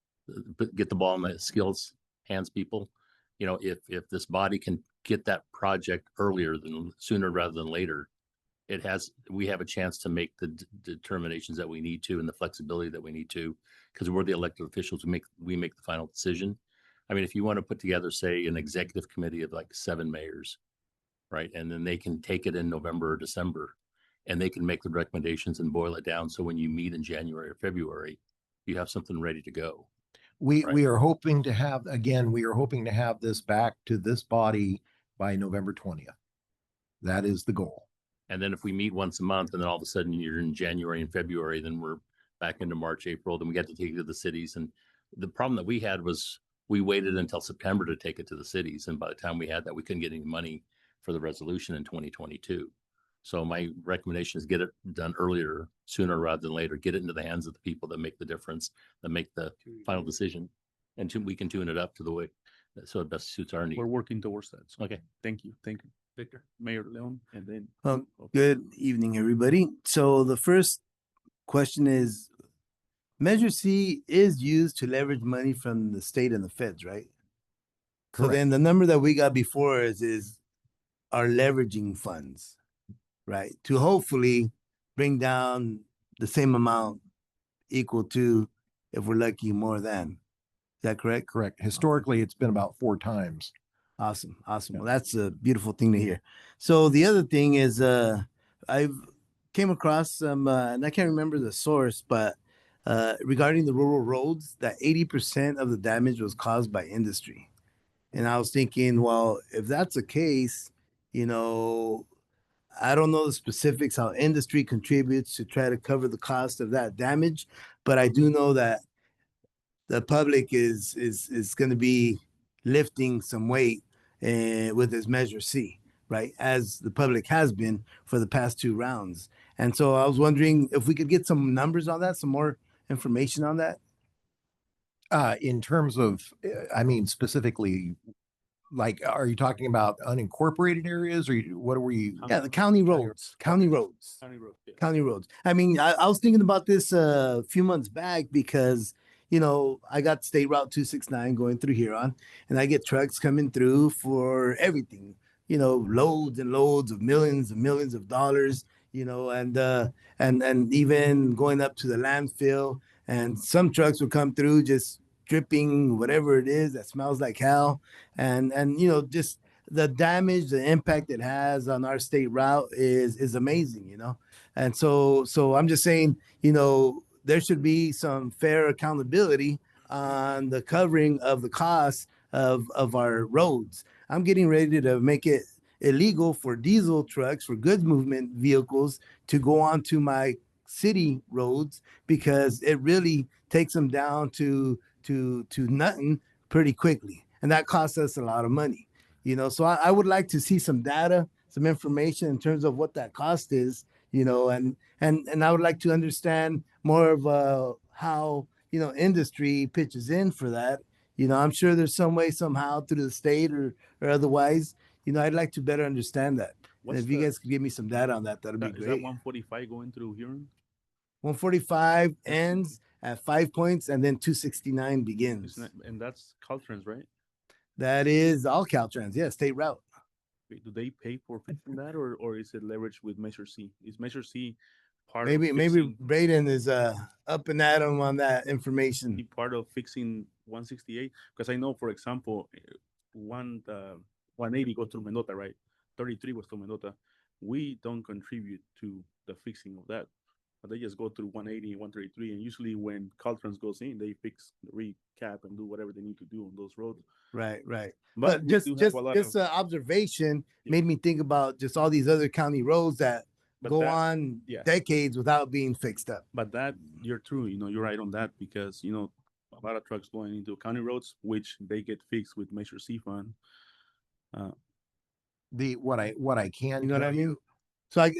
get the ball in the skills, hands people. You know, if this body can get that project sooner rather than later, we have a chance to make the determinations that we need to and the flexibility that we need to, because we're the elected officials. We make the final decision. I mean, if you want to put together, say, an executive committee of like 7 mayors, right, and then they can take it in November or December, and they can make the recommendations and boil it down. So when you meet in January or February, you have something ready to go. We are hoping to have, again, we are hoping to have this back to this body by November 20th. That is the goal. And then if we meet once a month and then all of a sudden you're in January and February, then we're back into March, April, then we got to take it to the cities. And the problem that we had was we waited until September to take it to the cities. And by the time we had that, we couldn't get any money for the resolution in 2022. So my recommendation is get it done earlier, sooner rather than later. Get it into the hands of the people that make the difference, that make the final decision. And we can tune it up to the way so it best suits our needs. We're working towards that. So Okay. Thank you. Thank you. Victor, Mayor Leon, and then. Good evening, everybody. So the first question is, Measure C is used to leverage money from the state and the feds, right? So then the number that we got before is our leveraging funds, right? To hopefully bring down the same amount equal to, if we're lucky, more than. Is that correct? Correct. Historically, it's been about 4 times. Awesome. Awesome. Well, that's a beautiful thing to hear. So the other thing is, I've came across some, and I can't remember the source, but regarding the rural roads, that 80% of the damage was caused by industry. And I was thinking, well, if that's the case, you know, I don't know the specifics how industry contributes to try to cover the cost of that damage, but I do know that the public is going to be lifting some weight with this Measure C, right? As the public has been for the past 2 rounds. And so I was wondering if we could get some numbers on that, some more information on that. In terms of, I mean, specifically, like, are you talking about unincorporated areas or what are we? Yeah, the county roads. County road. Yeah. County roads. I mean, I was thinking about this a few months back because, you know, I got State Route 269 going through Huron, and I get trucks coming through for everything, you know, loads and loads of millions of dollars, you know, and even going up to the landfill, and some trucks would come through just dripping, whatever it is that smells like hell. And you know, just the damage, the impact it has on our state route is amazing, you know. And so I'm just saying, you know, there should be some fair accountability on the covering of the costs of our roads. I'm getting ready to make it illegal for diesel trucks, for goods movement vehicles to go onto my city roads because it really takes them down to nothing pretty quickly. And that costs us a lot of money. You know, so I would like to see some data, some information in terms of what that cost is, you know, and I would like to understand more of how, you know, industry pitches in for that. You know, I'm sure there's some way somehow through the state or otherwise. You know, I'd like to better understand that. And if you guys could give me some data on that, that'd be Is that great. 145 going through Huron? 145 ends at 5 points and then 269 begins. And that's Caltrans, right? That is all Caltrans, yeah, state route. Wait, do they pay for fixing that, or is it leveraged with Measure C? Is Measure C part Maybe of maybe fixing, Braden is up and at him on that information. part of fixing 168? Because I know, for example, 180 goes through Mendota, right? 33 goes through Mendota. We don't contribute to the fixing of that, but they just go through 180, 133, and usually when Caltrans goes in, they fix the recap and do whatever they need to do on those roads. Right, right. But But we just do have just a lot just of- observation Yeah. made me think about just all these other county roads that But go that- on yeah. decades without being fixed up. But that, you're true, you know, you're right on that, because, you know, a lot of trucks going into county roads, which they get fixed with Measure C fund. What I can You know what I tell mean? So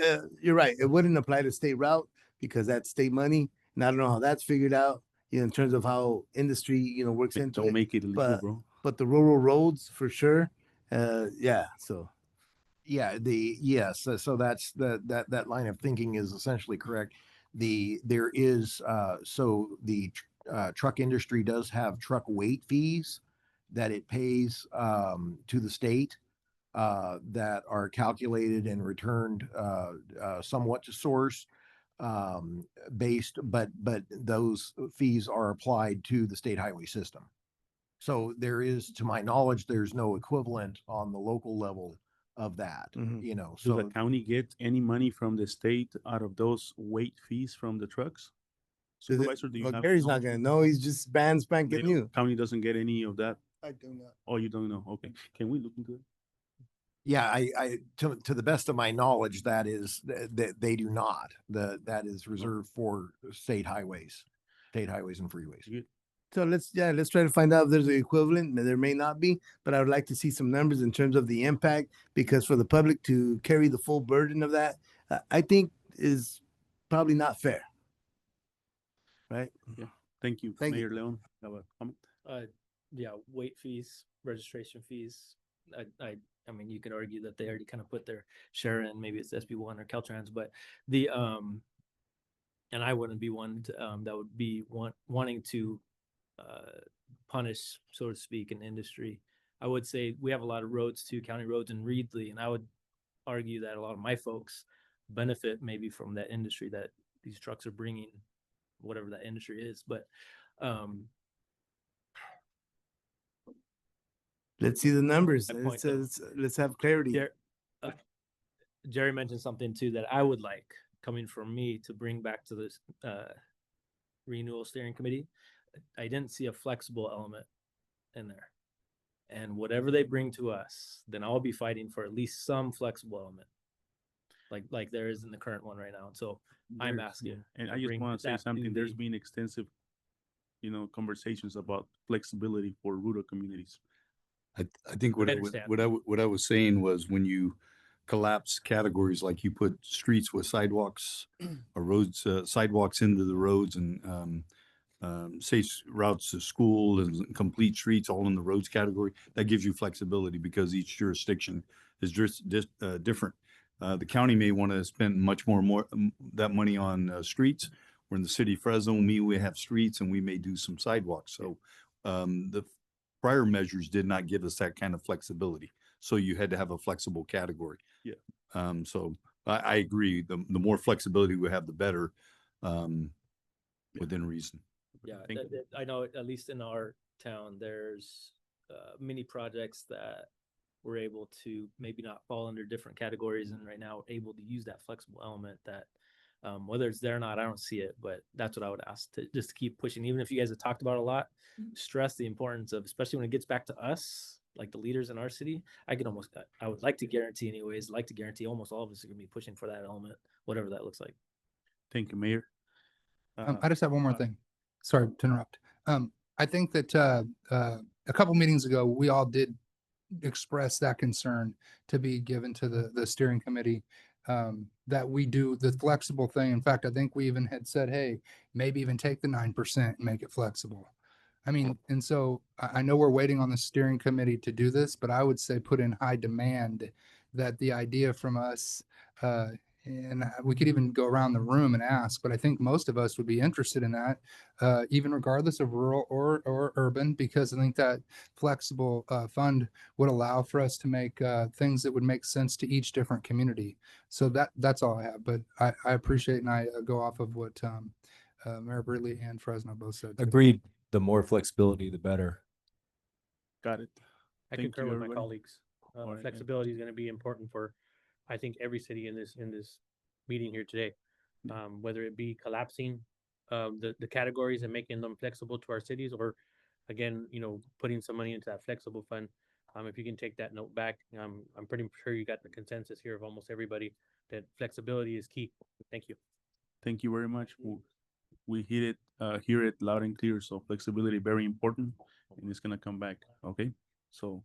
you're right. It wouldn't apply to state route because that's state money, and I don't know how that's figured out. You know, in terms of how industry, you know, works into Don't it. make it illegal, but bro. but the rural roads for sure. Yeah. So Yeah, yes, so that's that line of thinking is essentially correct. There is so the truck industry does have truck weight fees that it pays to the state that are calculated and returned somewhat to source based, but those fees are applied to the state highway system. So there is, to my knowledge, there's no equivalent on the local level of that, you know, Does so the county get any money from the state out of those weight fees from the trucks? does it- Supervisor, do you well, have? Gary's not gonna know. He's just band They spanking don't- new. County doesn't get any of that? I do not. Oh, you don't know? Okay. Can we look into it? yeah, I to the best of my knowledge, that is that they do not. That is reserved for state highways and freeways. Good. So let's try to find out if there's an equivalent. There may not be, but I would like to see some numbers in terms of the impact, because for the public to carry the full burden of that, I think is probably not fair. Right? Thank you. Thank you. Mayor Leon, have a comment? Yeah, weight fees, registration fees. I mean, you could argue that they already kind of put their share in, maybe it's SB1 or Caltrans, but the, and I wouldn't be one that would be wanting to punish, so to speak, an industry. I would say we have a lot of roads too, county roads in Reedley, and I would argue that a lot of my folks benefit maybe from that industry that these trucks are bringing, whatever that industry is. But Let's see the numbers. My point, Let's have clarity. Jerry mentioned something too that I would like, coming from me, to bring back to this renewal steering committee. I didn't see a flexible element in there. And whatever they bring to us, then I'll be fighting for at least some flexible element, like there is in the current one right now. And so I'm There's- asking. And I to just bring want to say that to something. There's the- been extensive, you know, conversations about flexibility for rural communities. I think what I I, understand. what I was saying was when you collapse categories, like you put streets with sidewalks or roads, sidewalks into the roads and say routes to school and complete streets all in the roads category, that gives you flexibility because each jurisdiction is just different. The county may want to spend much more that money on streets. We're in the city of Fresno, we have streets and we may do some sidewalks. So the prior measures did not give us that kind of flexibility. So you had to have a flexible category. Yeah. So I agree. The more flexibility we have, the better, within reason. Yeah, Thank you. I know at least in our town, there's many projects that we're able to maybe not fall under different categories, and right now able to use that flexible element that whether it's there or not, I don't see it, but that's what I would ask to just keep pushing. Even if you guys have talked about it a lot, stress the importance of, especially when it gets back to us, like the leaders in our city. I would like to guarantee almost all of us are gonna be pushing for that element, whatever that looks like. Thank you, Mayor. I just have one more thing. Sorry to interrupt. I think that a couple meetings ago, we all did express that concern to be given to the steering committee, that we do the flexible thing. In fact, I think we even had said, hey, maybe even take the 9% and make it flexible. I mean, and so I know we're waiting on the steering committee to do this, but I would say put in high demand that the idea from us, and we could even go around the room and ask, but I think most of us would be interested in that, even regardless of rural or urban, because I think that flexible fund would allow for us to make things that would make sense to each different community. So that's all I have, but I appreciate, and I go off of what Mayor Breedley and Fresno both said. Agreed. The more flexibility, the better. Got it. I Thank concur you, with my everybody. colleagues. All right, Flexibility is going to be important for, I think, every city in this meeting here today. Whether it be collapsing the categories and making them flexible to our cities, or again, putting some money into that flexible fund. If you can take that note back, I'm pretty sure you got the consensus here of almost everybody that flexibility is key. Thank you. Thank you very much. We hear it loud and clear. So flexibility, very important, and it's gonna come back. Okay. So,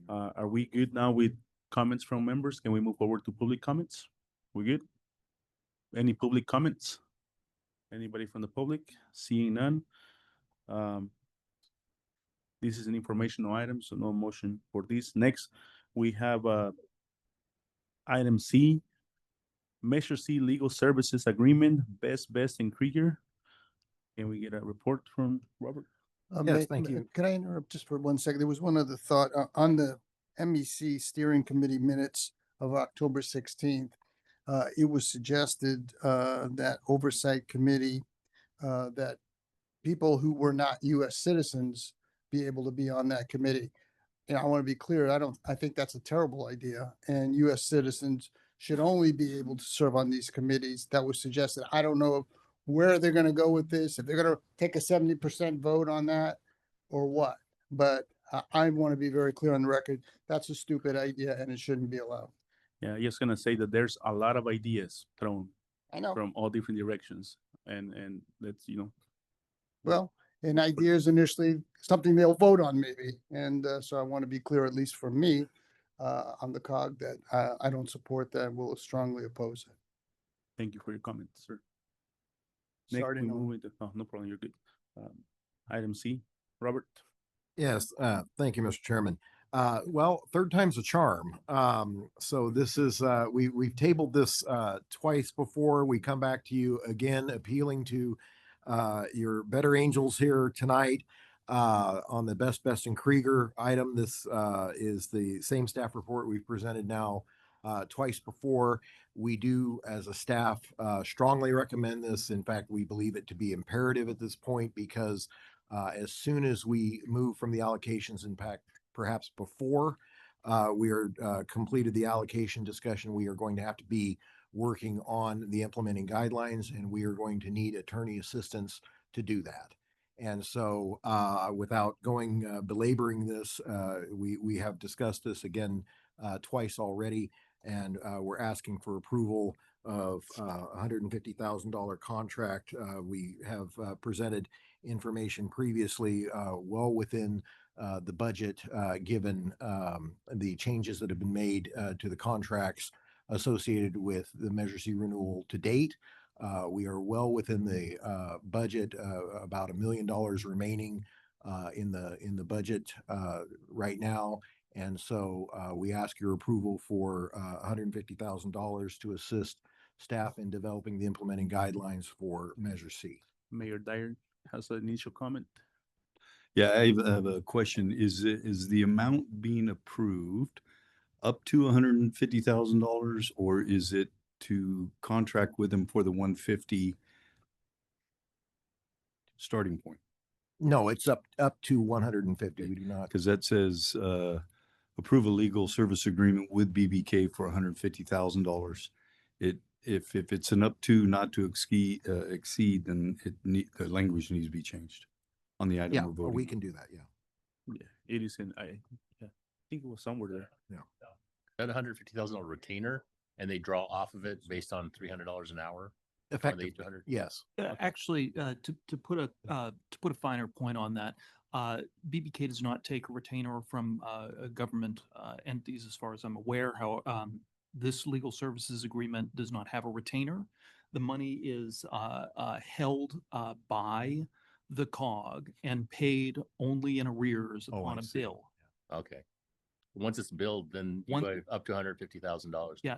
are we good now with comments from members? Can we move forward to public comments? We good? Any public comments? Anybody from the public? Seeing none. This is an informational item, so no motion for this. Next, we have item C, Measure C Legal Services Agreement, Best and Krieger. Can we get a report from Robert? Yes, thank you. Can I interrupt just for 1 second? There was one other thought on the MEC Steering Committee minutes of October 16th. It was suggested that Oversight Committee, that people who were not U.S. citizens be able to be on that committee. And I want to be clear, I think that's a terrible idea. And U.S. citizens should only be able to serve on these committees. That was suggested. I don't know where they're going to go with this, if they're going to take a 70% vote on that or what. But I want to be very clear on the record. That's a stupid idea and it shouldn't be allowed. Yeah, just gonna say that there's a lot of ideas thrown I know. from all different directions, and that's Well, and ideas initially, something they'll vote on maybe. And so I want to be clear, at least for me, on the COG, that I don't support that and will strongly oppose it. Thank you for your comments, sir. Next, Sorry to we know. move into, no problem, you're good. Item C, Robert. Yes, thank you, Mr. Chairman. Well, third time's a charm. So this is, we've tabled this twice before. We come back to you again, appealing to your better angels here tonight on the Best and Krieger item. This is the same staff report we've presented now twice before. We do, as a staff, strongly recommend this. In fact, we believe it to be imperative at this point, because as soon as we move from the allocations, in fact, perhaps before we are completed the allocation discussion, we are going to have to be working on the implementing guidelines, and we are going to need attorney assistance to do that. And so without belaboring this, we have discussed this again twice already, and we're asking for approval of $150,000 contract. We have presented information previously well within the budget, given the changes that have been made to the contracts associated with the Measure C renewal to date. We are well within the budget, about $1 million remaining in the budget right now. And so we ask your approval for $150,000 to assist staff in developing the implementing guidelines for Measure C. Mayor Dyer has an initial comment. Yeah, I have a question. Is the amount being approved up to $150,000, or is it to contract with them for the 150? starting point? No, it's up to 150. We do not. Because that says, approve a legal service agreement with BBK for $150,000. If it's an up to, not to exceed, then the language needs to be changed on the item Yeah, we're or voting we on. can do that. Yeah. Yeah, it is I think it was somewhere there. That $150,000 retainer, and they draw off of it based on $300 an hour. Effective. 200. Yes. Actually, to put a finer point on that, BBK does not take a retainer from government entities, as far as I'm aware. How this legal services agreement does not have a retainer. The money is held by the COG and paid only in arrears Oh, upon I a see. bill. Okay. Once it's billed, then you One- go up to $150,000. Yeah,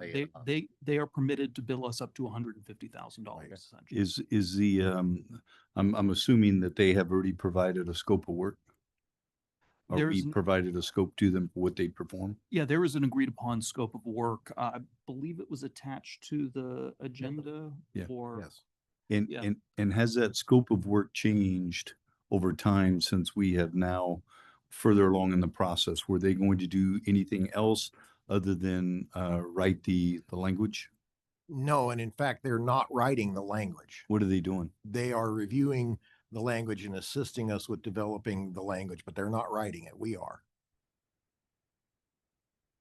they are permitted to bill us up to $150,000 essentially. Is the, I'm assuming that they have already provided a scope of work? Or we There's provided a scope to them for what they perform? Yeah, there is an agreed upon scope of work. I believe it was attached to the agenda Yeah. for. Yes. Yeah. And has that scope of work changed over time since we have now further along in the process? Were they going to do anything else other than write the language? No, and in fact, they're not writing the language. What are they doing? They are reviewing the language and assisting us with developing the language, but they're not writing it. We are.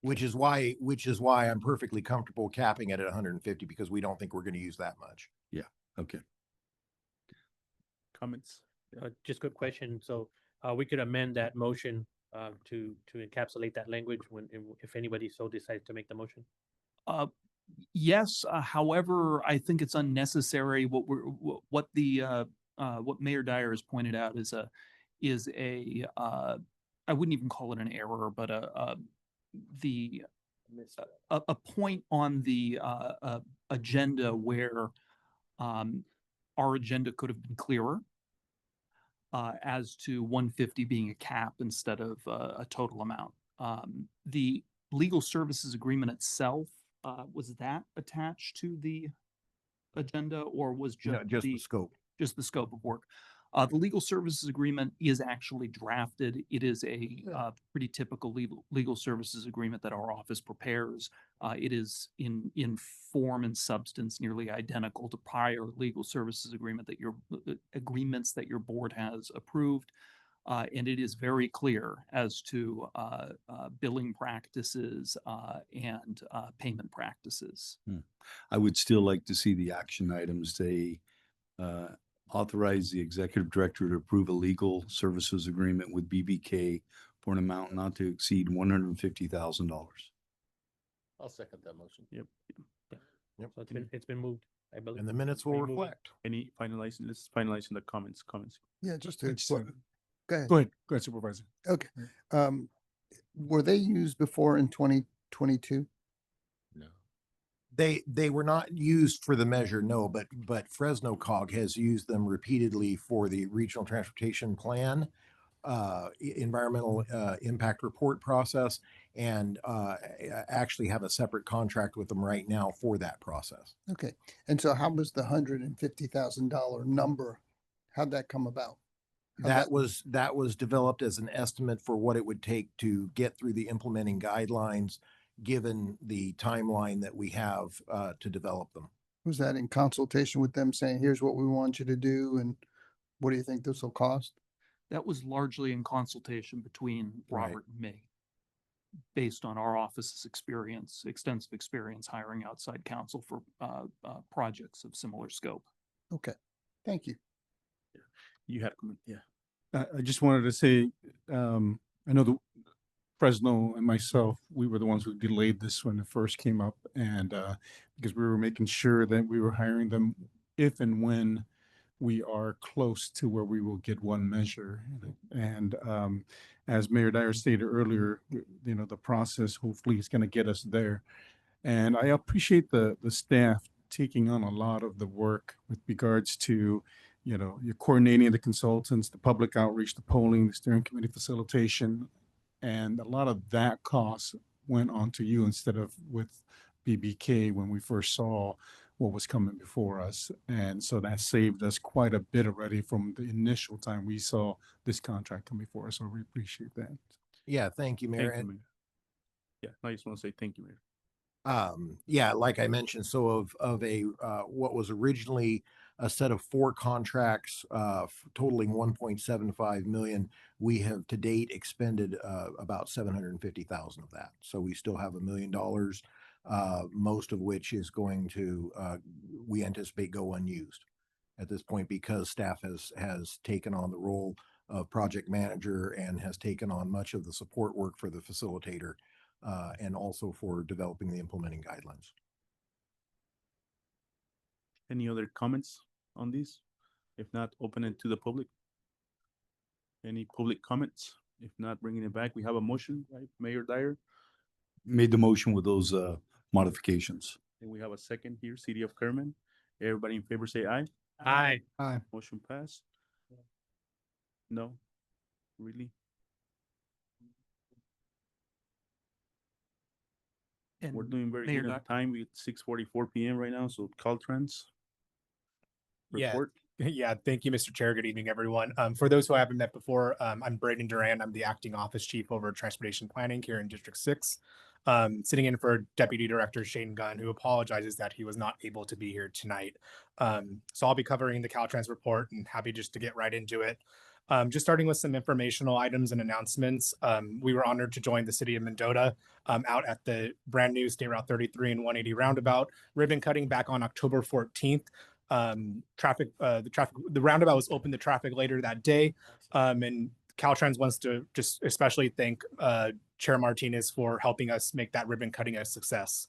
Which is why I'm perfectly comfortable capping it at 150, because we don't think we're going to use that much. Okay. Comments? Just quick question. So we could amend that motion to encapsulate that language if anybody so decides to make the motion. Yes, however, I think it's unnecessary. What Mayor Dyer has pointed out is a I wouldn't even call it an error, but a point on the agenda where our agenda could have been clearer as to 150 being a cap instead of a total amount. The legal services agreement itself, was that attached to the agenda, or was just No, just the scope. just the scope of work? The legal services agreement is actually drafted. It is a pretty typical legal services agreement that our office prepares. It is in form and substance nearly identical to prior legal services agreements that your board has approved. And it is very clear as to billing practices and payment practices. I would still like to see the action items. They authorize the executive director to approve a legal services agreement with BBK for an amount not to exceed $150,000. I'll second that motion. Yep. Yep. So it's been moved, I believe. And the minutes will Remove- reflect. Any finalizing, let's finalize the comments. Yeah, just to, It's, go ahead. Go ahead, Supervisor. Okay. Were they used before in 2022? No. They were not used for the measure, no, but Fresno COG has used them repeatedly for the regional transportation plan, environmental impact report process, and actually have a separate contract with them right now for that process. Okay. And so how was the $150,000 number? How'd that come about? That was developed as an estimate for what it would take to get through the implementing guidelines, given the timeline that we have to develop them. Was that in consultation with them saying, here's what we want you to do and what do you think this will cost? That was largely in consultation between Right. Robert and me, based on our office's extensive experience hiring outside counsel for projects of similar scope. Okay. Thank you. You had a comment, yeah. I just wanted to say, I know the Fresno and myself, we were the ones who delayed this when it first came up, and because we were making sure that we were hiring them if and when we are close to where we will get one measure. And as Mayor Dyer stated earlier, the process hopefully is going to get us there. And I appreciate the staff taking on a lot of the work with regards to you're coordinating the consultants, the public outreach, the polling, the steering committee facilitation, and a lot of that cost went on to you instead of with BBK when we first saw what was coming before us. And so that saved us quite a bit already from the initial time we saw this contract come before us. So we appreciate that. Yeah, thank you, Mayor. Thank you, And Mayor. Yeah, I just want to say thank you, Mayor. yeah, like I mentioned, so of a what was originally a set of 4 contracts totaling 1.75 million, we have to date expended about 750,000 of that. So we still have $1 million, most of which is going to we anticipate go unused at this point, because staff has taken on the role of project manager and has taken on much of the support work for the facilitator. And also for developing the implementing guidelines. Any other comments on these? If not, open it to the public. Any public comments? If not, bringing it back, we have a motion, right? Mayor Dyer, Made the motion with those modifications. and we have a second here, City of Kerman. Everybody in favor say aye. Aye. Aye. Motion passed. No, really? And We're doing very Mayor good on time. We 6:44 p.m. right now, so Caltrans. Yeah. Report. Yeah, thank you, Mr. Chair. Good evening, everyone. For those who I haven't met before, I'm Braden Duran. I'm the acting office chief over Transportation Planning here in District 6. Sitting in for Deputy Director Shane Gunn, who apologizes that he was not able to be here tonight. So I'll be covering the Caltrans report and happy just to get right into it. Just starting with some informational items and announcements. We were honored to join the city of Mendota out at the brand new State Route 33 and 180 roundabout ribbon cutting back on October 14th. The roundabout was open to traffic later that day. And Caltrans wants to just especially thank Chair Martinez for helping us make that ribbon cutting a success.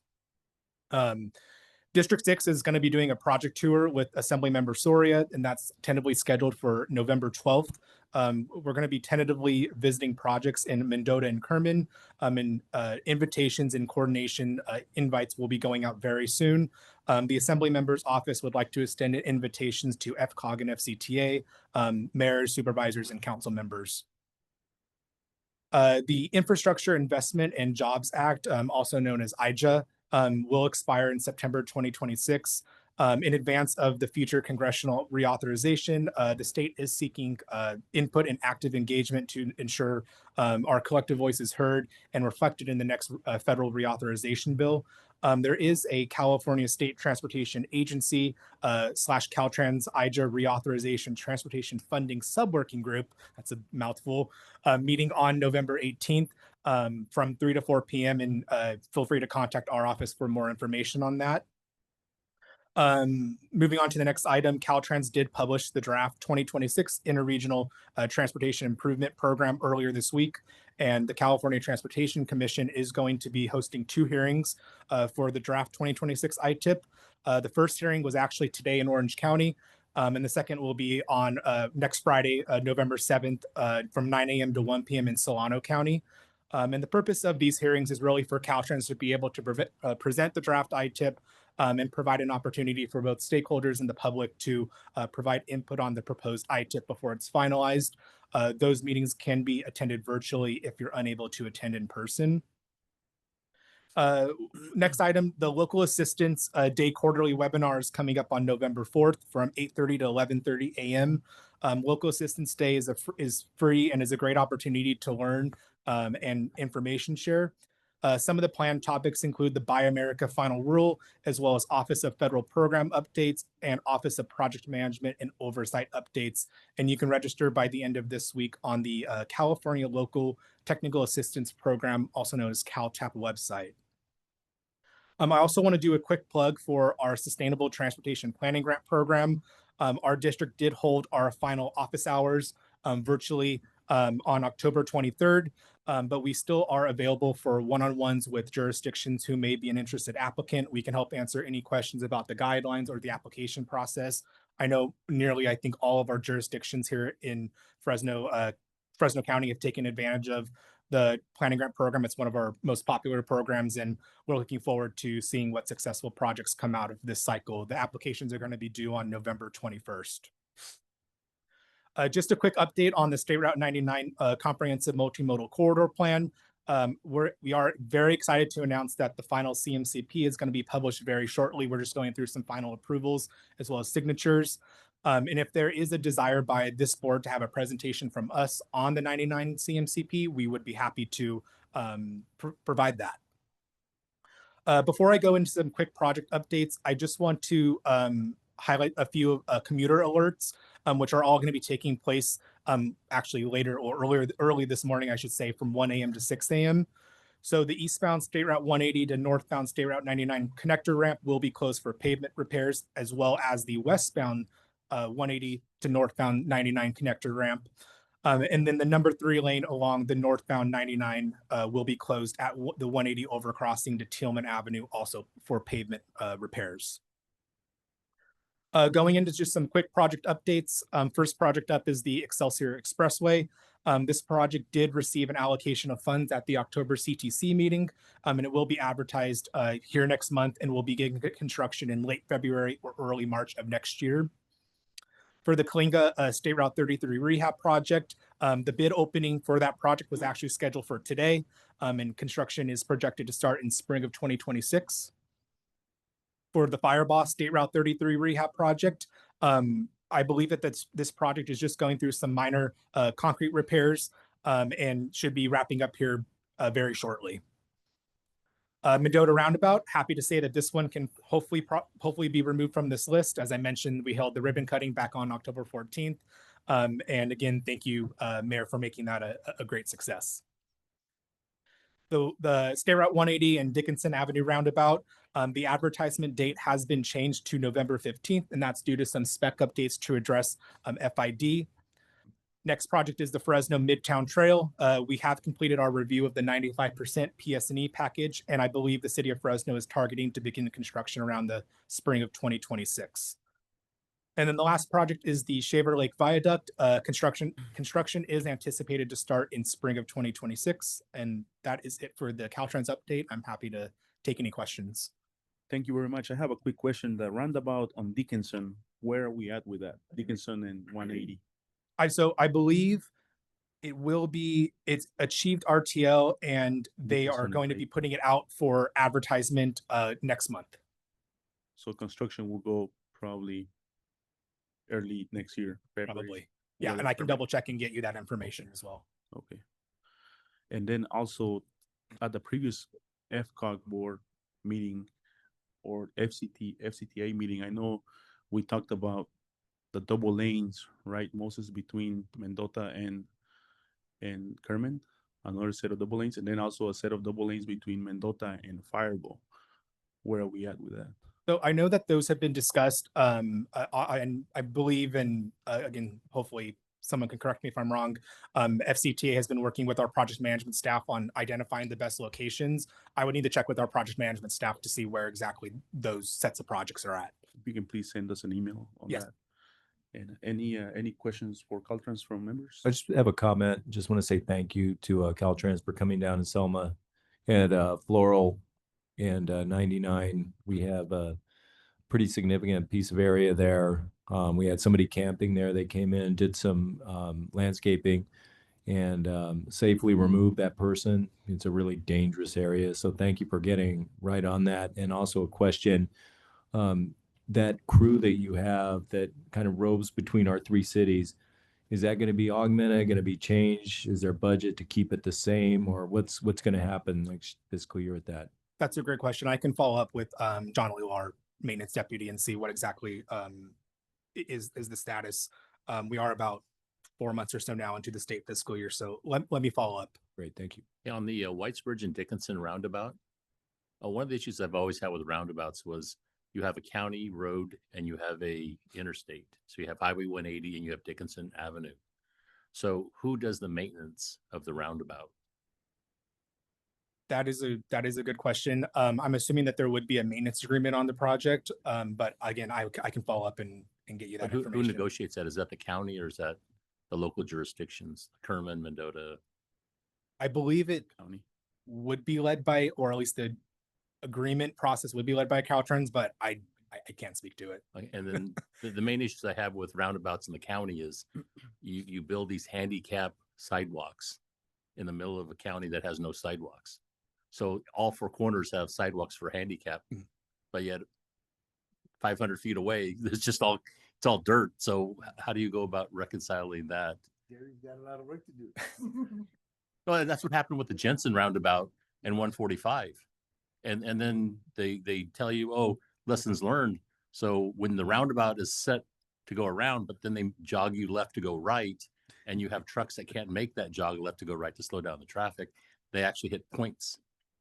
District 6 is going to be doing a project tour with Assemblymember Soria, and that's tentatively scheduled for November 12th. We're going to be tentatively visiting projects in Mendota and Kerman, and invitations and coordination invites will be going out very soon. The Assembly Member's Office would like to extend invitations to FCOG and FCTA, mayors, supervisors, and council members. The Infrastructure Investment and Jobs Act, also known as IJA, will expire in September 2026. In advance of the future congressional reauthorization, the state is seeking input and active engagement to ensure our collective voice is heard and reflected in the next federal reauthorization bill. There is a California State Transportation Agency / Caltrans IJA Reauthorization Transportation Funding Subworking Group, that's a mouthful, meeting on November 18th. From 3 to 4 p.m. and feel free to contact our office for more information on that. Moving on to the next item, Caltrans did publish the draft 2026 Interregional Transportation Improvement Program earlier this week, and the California Transportation Commission is going to be hosting 2 hearings for the draft 2026 ITIP. The first hearing was actually today in Orange County, and the second will be on next Friday, November 7th, from 9 a.m. to 1 p.m. in Solano County. And the purpose of these hearings is really for Caltrans to be able to present the draft ITIP and provide an opportunity for both stakeholders and the public to provide input on the proposed ITIP before it's finalized. Those meetings can be attended virtually if you're unable to attend in person. Next item, the Local Assistance Day Quarterly Webinar is coming up on November 4th from 8:30 to 11:30 a.m. Local Assistance Day is free and is a great opportunity to learn and information share. Some of the planned topics include the Buy America Final Rule, as well as Office of Federal Program updates and Office of Project Management and Oversight updates. And you can register by the end of this week on the California Local Technical Assistance Program, also known as CalTAP website. I also want to do a quick plug for our Sustainable Transportation Planning Grant Program. Our district did hold our final office hours virtually on October 23rd, but we still are available for one-on-ones with jurisdictions who may be an interested applicant. We can help answer any questions about the guidelines or the application process. I know I think all of our jurisdictions here in Fresno County have taken advantage of the planning grant program. It's one of our most popular programs, and we're looking forward to seeing what successful projects come out of this cycle. The applications are going to be due on November 21st. Just a quick update on the State Route 99 Comprehensive Multimodal Corridor Plan. We are very excited to announce that the final CMCP is going to be published very shortly. We're just going through some final approvals as well as signatures. And if there is a desire by this board to have a presentation from us on the 99 CMCP, we would be happy to provide that. Before I go into some quick project updates, I just want to highlight a few commuter alerts, which are all going to be taking place actually later or early this morning, I should say, from 1 a.m. to 6 a.m. So the eastbound State Route 180 to northbound State Route 99 connector ramp will be closed for pavement repairs, as well as the westbound 180 to northbound 99 connector ramp. And then the number 3 lane along the northbound 99 will be closed at the 180 overcrossing to Tillman Avenue, also for pavement repairs. Going into just some quick project updates. First project up is the Excelsior Expressway. This project did receive an allocation of funds at the October CTC meeting, and it will be advertised here next month and will begin construction in late February or early March of next year. For the Kalinga State Route 33 rehab project, the bid opening for that project was actually scheduled for today, and construction is projected to start in spring of 2026. For the Fireboss State Route 33 rehab project, I believe that this project is just going through some minor concrete repairs and should be wrapping up here very shortly. Mendota Roundabout, happy to say that this one can hopefully be removed from this list. As I mentioned, we held the ribbon cutting back on October 14th. And again, thank you, Mayor, for making that a great success. The State Route 180 and Dickinson Avenue Roundabout, the advertisement date has been changed to November 15th, and that's due to some spec updates to address FID. Next project is the Fresno Midtown Trail. We have completed our review of the 95% PS&E package, and I believe the city of Fresno is targeting to begin the construction around the spring of 2026. And then the last project is the Shaver Lake Viaduct. Construction is anticipated to start in spring of 2026. And that is it for the Caltrans update. I'm happy to take any questions. Thank you very much. I have a quick question. The roundabout on Dickinson, where are we at with that? Dickinson and 180? So I believe it's achieved RTL, and they are going to be putting it out for advertisement next month. So construction will go probably early next year. February. Probably. Yeah, and I can double check and get you that information as well. Okay. And then also at the previous FCOG board meeting or FCTA meeting, I know we talked about the double lanes, right? Moses, between Mendota and Kerman, another set of double lanes, and then also a set of double lanes between Mendota and Fireball. Where are we at with that? So I know that those have been discussed, and I believe, and again, hopefully someone can correct me if I'm wrong, FCTA has been working with our project management staff on identifying the best locations. I would need to check with our project management staff to see where exactly those sets of projects are at. If you can please send us an email on that. And any questions for Caltrans from members? I just have a comment. Just want to say thank you to Caltrans for coming down in Selma and Floral and 99. We have a pretty significant piece of area there. We had somebody camping there. They came in, did some landscaping, and safely removed that person. It's a really dangerous area. So thank you for getting right on that. And also a question, that crew that you have that kind of roves between our three cities, is that going to be augmented, going to be changed? Is there budget to keep it the same, or what's going to happen next fiscal year with that? That's a great question. I can follow up with John Liu, our maintenance deputy, and see what exactly is the status. We are about 4 months or so now into the state fiscal year, so let me follow up. Great, thank you. Yeah, on the Whitesbridge and Dickinson roundabout, one of the issues I've always had with roundabouts was you have a county road and you have a interstate. So you have Highway 180 and you have Dickinson Avenue. So who does the maintenance of the roundabout? That is a good question. I'm assuming that there would be a maintenance agreement on the project, but again, I can follow up and get you that Who information. negotiates that? Is that the county or is that the local jurisdictions, Kerman, Mendota? I believe it county would be led by, or at least the agreement process would be led by Caltrans, but I can't speak to it. And then the main issues I have with roundabouts in the county is you build these handicap sidewalks in the middle of a county that has no sidewalks. So all four corners have sidewalks for handicap, but yet 500 feet away, it's all dirt. So how do you go about reconciling that? Gary's got a lot of work to do. Well, and that's what happened with the Jensen roundabout and 145. And then they tell you, oh, lessons learned. So when the roundabout is set to go around, but then they jog you left to go right, and you have trucks that can't make that jog left to go right to slow down the traffic, they actually hit points,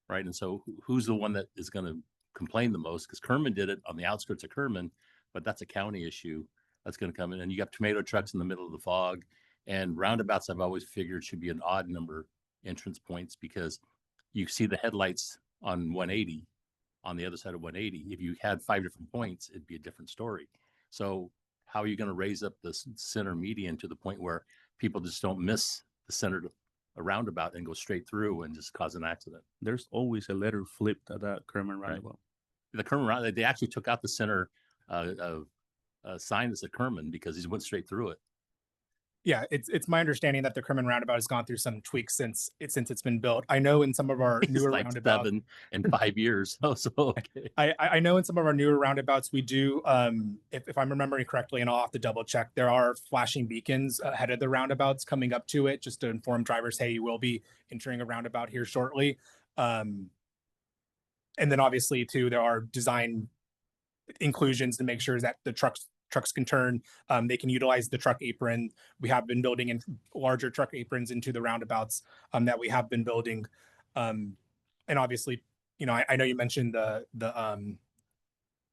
right? And so who's the one that is going to complain the most? Because Kerman did it on the outskirts of Kerman, but that's a county issue that's going to come in. And you got tomato trucks in the middle of the fog, and roundabouts I've always figured should be an odd number entrance points, because you see the headlights on 180 on the other side of 180. If you had 5 different points, it'd be a different story. So how are you going to raise up the center median to the point where people just don't miss the center of a roundabout and go straight through and just cause an accident? There's always a letter flipped at that Kerman roundabout. The Kerman roundabout, they actually took out the center sign that's at Kerman because he went straight through it. Yeah, it's my understanding that the Kerman roundabout has gone through some tweaks since it's been built. I know in some of our newer like roundabouts, 7 and 5 years. So okay. I know in some of our newer roundabouts we do, if I'm remembering correctly, and I'll have to double check, there are flashing beacons ahead of the roundabouts coming up to it, just to inform drivers, hey, you will be entering a roundabout here shortly. And then obviously too, there are design inclusions to make sure that the trucks can turn, they can utilize the truck apron. We have been building in larger truck aprons into the roundabouts that we have been building. And obviously, you know, I know you mentioned the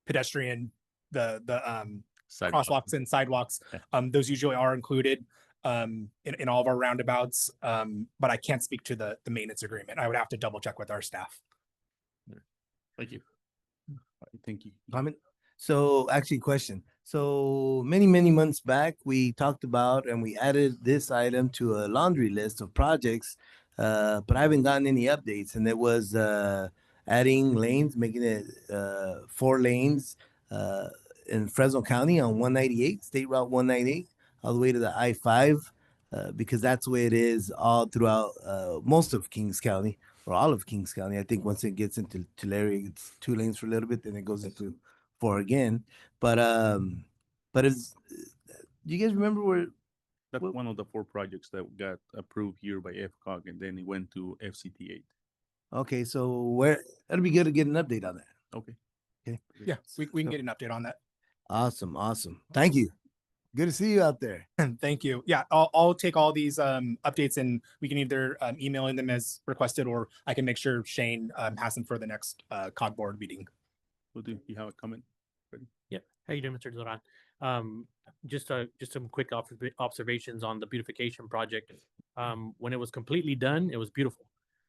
pedestrian, the crosswalks and sidewalks. Those usually are included in all of our roundabouts, but I can't speak to the maintenance agreement. I would have to double check with our staff. Thank you. Thank you. Comment? So actually question. So many months back, we talked about and we added this item to a laundry list of projects, but I haven't gotten any updates. And it was adding lanes, making it 4 lanes in Fresno County on 198, State Route 198, all the way to the I-5, because that's the way it is all throughout most of Kings County, or all of Kings County. I think once it gets into Tulare, it's 2 lanes for a little bit, then it goes into 4 again. But it's, do you guys remember where? That's one of the 4 projects that got approved here by FCOG, and then it went to FCT8. Okay, so where, that'd be good to get an update on that. Okay. Okay. Yeah, we can get an update on that. Awesome. Thank you. Good to see you out there. Thank you. Yeah, I'll take all these updates and we can either email in them as requested, or I can make sure Shane has them for the next COG board meeting. Will do. You have a comment? Yeah. How you doing, Mr. Duran? Just some quick observations on the beautification project. When it was completely done, it was beautiful.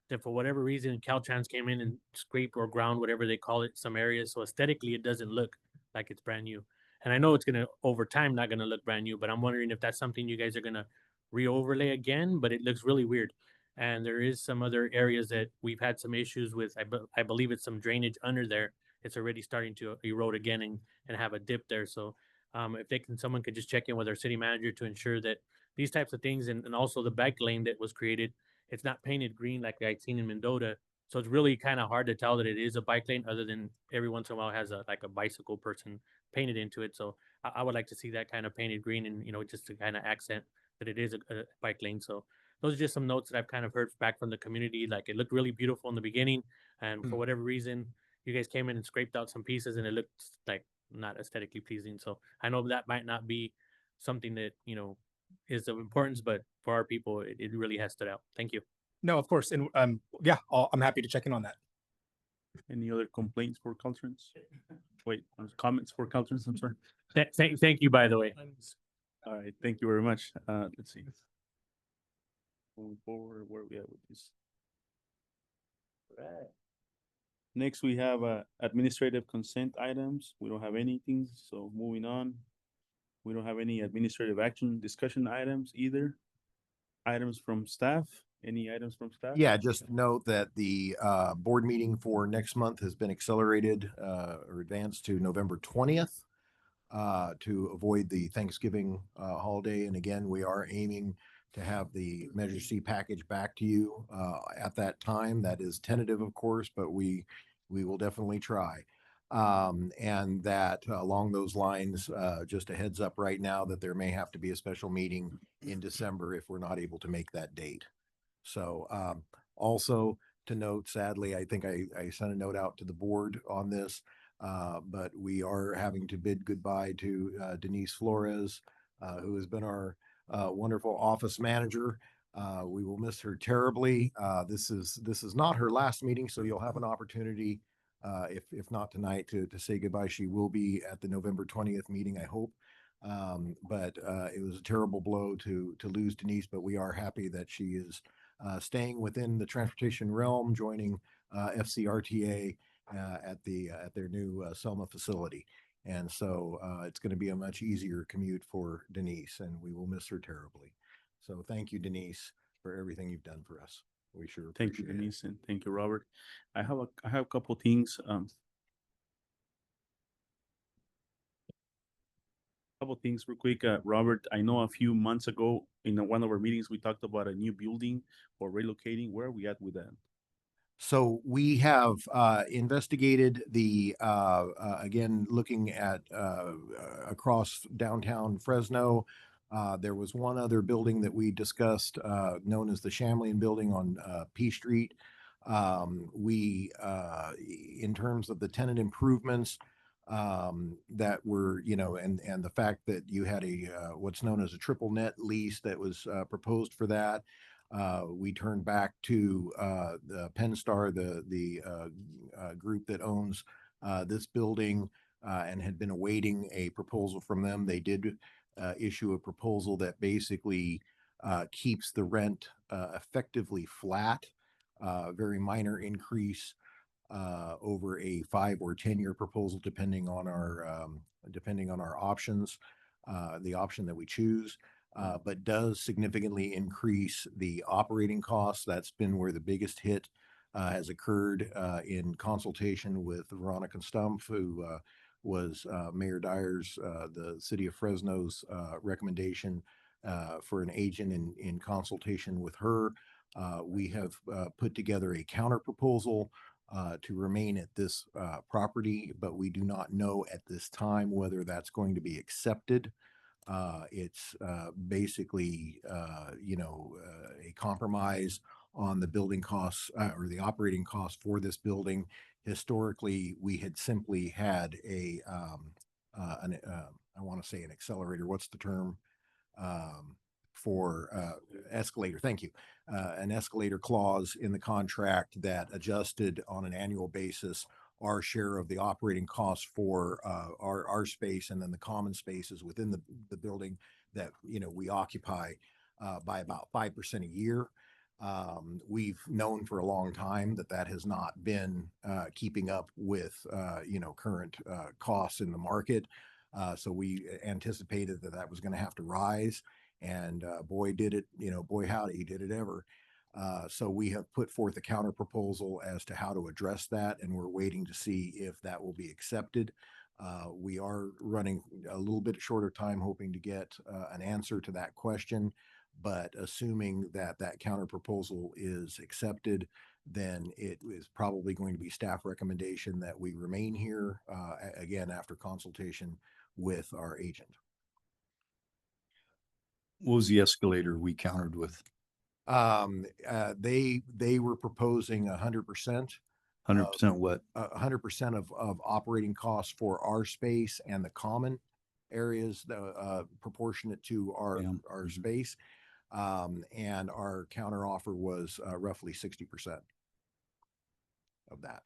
Then for whatever reason, Caltrans came in and scraped or ground, whatever they call it, some areas. So aesthetically, it doesn't look like it's brand new. And I know it's gonna, over time, not gonna look brand new, but I'm wondering if that's something you guys are gonna re-overlay again, but it looks really weird. And there is some other areas that we've had some issues with. I believe it's some drainage under there. It's already starting to erode again and have a dip there. So if someone could just check in with our city manager to ensure that these types of things, and also the bike lane that was created, it's not painted green like I'd seen in Mendota. So it's really kind of hard to tell that it is a bike lane, other than every once in a while it has like a bicycle person painted into it. So I would like to see that kind of painted green, and, you know, just to kind of accent that it is a bike lane. So those are just some notes that I've kind of heard back from the community. Like, it looked really beautiful in the beginning, and for whatever reason, you guys came in and scraped out some pieces and it looked like not aesthetically pleasing. So I know that might not be something that, you know, is of importance, but for our people, it really has stood out. Thank you. No, of course. And yeah, I'm happy to check in on that. Any other complaints for Caltrans? Wait, comments for Caltrans? I'm sorry. Thank you, by the way. All right, thank you very much. Let's see. Moving forward, where are we at with this? All right. Next, we have administrative consent items. We don't have anything, so moving on. We don't have any administrative action discussion items either. Items from staff. Any items from staff? Yeah, just note that the board meeting for next month has been accelerated or advanced to November 20th to avoid the Thanksgiving holiday. And again, we are aiming to have the Measure C package back to you at that time. That is tentative, of course, but we will definitely try. And that along those lines, just a heads up right now that there may have to be a special meeting in December if we're not able to make that date. So also to note, sadly, I think I sent a note out to the board on this, but we are having to bid goodbye to Denise Flores, who has been our wonderful office manager. We will miss her terribly. This is not her last meeting, so you'll have an opportunity, if not tonight, to say goodbye. She will be at the November 20th meeting, I hope. But it was a terrible blow to lose Denise, but we are happy that she is staying within the transportation realm, joining FCRTA at their new Selma facility. And so it's going to be a much easier commute for Denise, and we will miss her terribly. So thank you, Denise, for everything you've done for us. We sure Thank you, appreciate it. Denise, and thank you, Robert. I have a couple things. Couple things real quick. Robert, I know a few months ago in one of our meetings, we talked about a new building or relocating. Where are we at with that? So we have investigated the, again, looking at across downtown Fresno. There was one other building that we discussed known as the Shamlian Building on P Street. In terms of the tenant improvements that were, and the fact that you had what's known as a triple net lease that was proposed for that. We turned back to the Penstar, the group that owns this building, and had been awaiting a proposal from them. They did issue a proposal that basically keeps the rent effectively flat, very minor increase over a 5 or 10-year proposal, depending on our options, the option that we choose. But does significantly increase the operating costs. That's been where the biggest hit has occurred in consultation with Veronica Stumpf, who was Mayor Dyer's, the city of Fresno's recommendation for an agent in consultation with her. We have put together a counter proposal to remain at this property, but we do not know at this time whether that's going to be accepted. It's basically, a compromise on the building costs or the operating costs for this building. Historically, we had simply had I want to say an accelerator. What's the term for escalator? Thank you. An escalator clause in the contract that adjusted on an annual basis our share of the operating costs for our space, and then the common spaces within the building that we occupy by about 5% a year. We've known for a long time that has not been keeping up with current costs in the market. So we anticipated that was going to have to rise, and boy did it, boy howdy, did it ever. So we have put forth a counter proposal as to how to address that, and we're waiting to see if that will be accepted. We are running a little bit shorter time, hoping to get an answer to that question. But assuming that counter proposal is accepted, then it is probably going to be staff recommendation that we remain here, again, after consultation with our agent. What was the escalator we countered with? They were proposing 100%. 100% what? 100% of operating costs for our space and the common areas, proportionate to our space. And our counter offer was roughly 60% of that.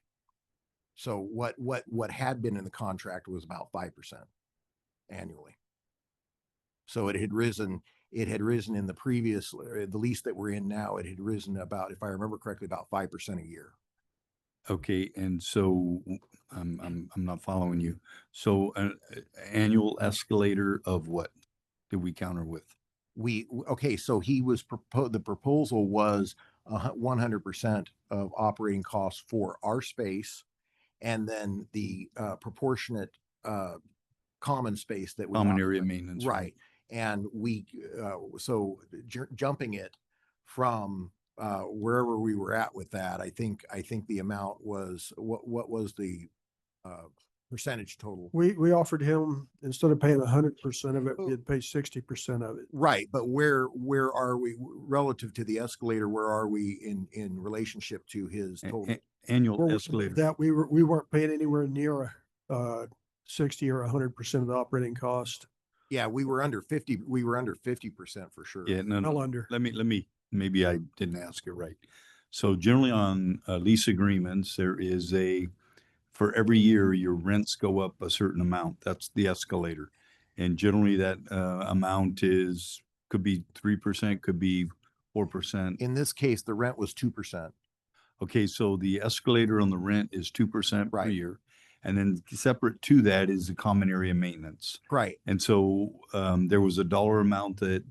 So what had been in the contract was about 5% annually. So it had risen in the previous, the lease that we're in now, it had risen about, if I remember correctly, about 5% a year. Okay, and so I'm not following you. So an annual escalator of what did we counter with? So he was the proposal was 100% of operating costs for our space, and then the proportionate common space that we Common area occupy. maintenance. Right. And jumping it from wherever we were at with that, I think the amount was, what was the percentage total? We offered him, instead of paying 100% of it, we'd pay 60% of it. Right, but where are we relative to the escalator? Where are we in relationship to his total? Annual Well, escalator. that we weren't paying anywhere near 60 or 100% of the operating cost. Yeah, we were under 50. We were under 50% for sure. Yeah, no, Well under. Let me, maybe I didn't ask it right. So generally on lease agreements, there is for every year, your rents go up a certain amount. That's the escalator. And generally that amount could be 3%, could be 4%. In this case, the rent was 2%. Okay, so the escalator on the rent is 2% per Right. year. And then separate to that is the common area maintenance. Right. And so there was a dollar amount that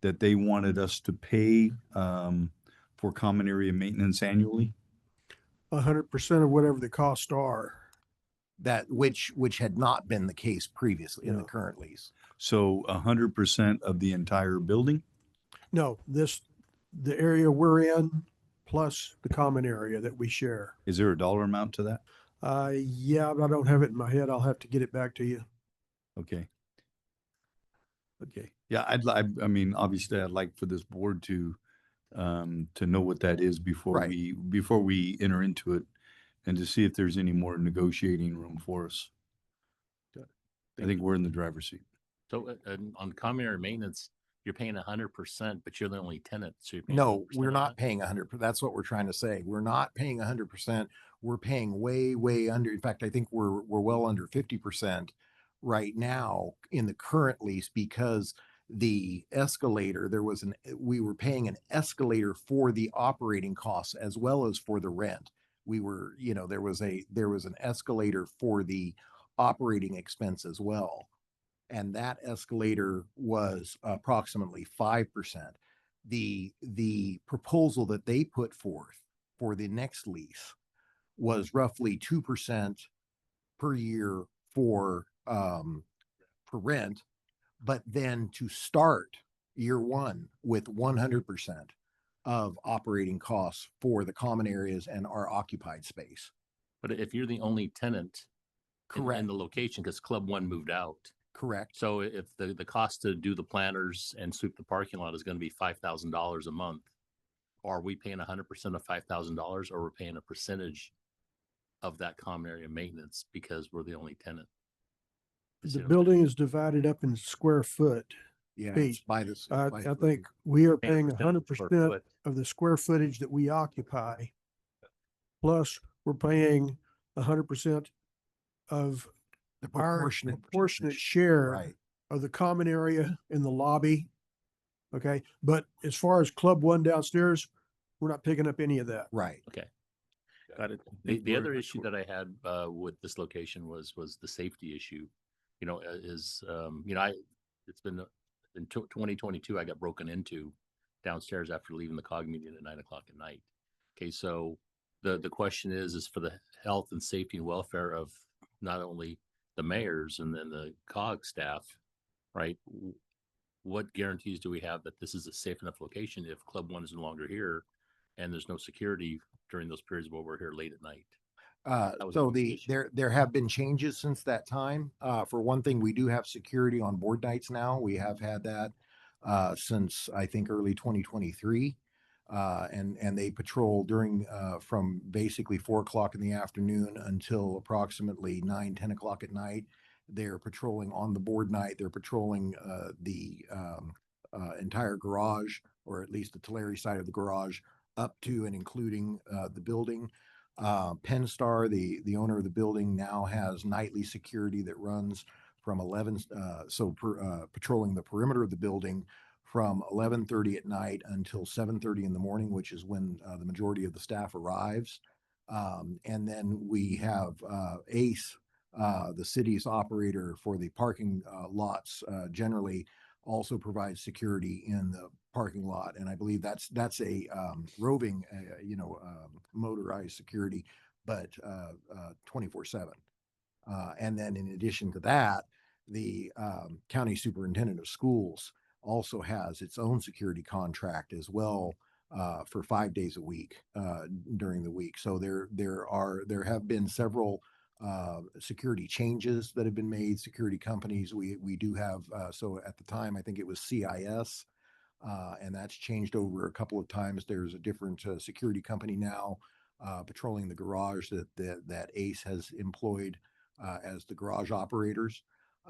they wanted us to pay for common area maintenance annually. 100% of whatever the costs are. That which had not been the case previously in the Yeah. current lease. So 100% of the entire building? No, the area we're in plus the common area that we share. Is there a dollar amount to that? Yeah, but I don't have it in my head. I'll have to get it back to you. Okay. Okay. Yeah, I mean, obviously I'd like for this board to know what that is before Right. before we enter into it, and to see if there's any more negotiating room for us. I think we're in the driver's seat. So on common area maintenance, you're paying 100%, but you're the only tenant. So you're paying No, 100% we're of not that? paying 100%. That's what we're trying to say. We're not paying 100%. We're paying way under. In fact, I think we're well under 50% right now in the current lease, because the escalator, we were paying an escalator for the operating costs as well as for the rent. We were, there was an escalator for the operating expense as well. And that escalator was approximately 5%. The proposal that they put forth for the next lease was roughly 2% per year for rent, but then to start year one with 100% of operating costs for the common areas and our occupied space. But if you're the only tenant Correct. in the location, because Club One moved out. Correct. So if the cost to do the planters and sweep the parking lot is going to be $5,000 a month, are we paying 100% of $5,000, or we're paying a percentage of that common area maintenance because we're the only tenant? The building is divided up in square foot. Yeah, feet. it's by this. I think we are paying Paying a percentage 100% per foot. of the square footage that we occupy. Plus, we're paying 100% of the our proportionate proportionate share Right. of the common area in the lobby. Okay, but as far as Club One downstairs, we're not picking up any of that. Right. Okay. Got it. The other issue that I had with this location was the safety issue. It's been in 2022, I got broken into downstairs after leaving the COG meeting at 9 o'clock at night. Okay, so the question is for the health and safety and welfare of not only the mayors and then the COG staff, right? What guarantees do we have that this is a safe enough location if Club One is no longer here and there's no security during those periods where we're here late at night? So there have been changes since that time. For one thing, we do have security on board nights now. We have had that since I think early 2023. And they patrol during from basically 4 o'clock in the afternoon until approximately 9-10 o'clock at night. They're patrolling on the board night. They're patrolling the entire garage, or at least the Tulare side of the garage, up to and including the building. Penstar, the owner of the building, now has nightly security that runs from 11, patrolling the perimeter of the building from 11:30 at night until 7:30 in the morning, which is when the majority of the staff arrives. And then we have ACE, the city's operator for the parking lots, generally also provides security in the parking lot. And I believe that's a roving, motorized security, but 24/7. And then in addition to that, the county superintendent of schools also has its own security contract as well for 5 days a week during the week. So there have been several security changes that have been made. Security companies, we do have. So at the time, I think it was CIS, and that's changed over a couple of times. There's a different security company now patrolling the garage that ACE has employed as the garage operators.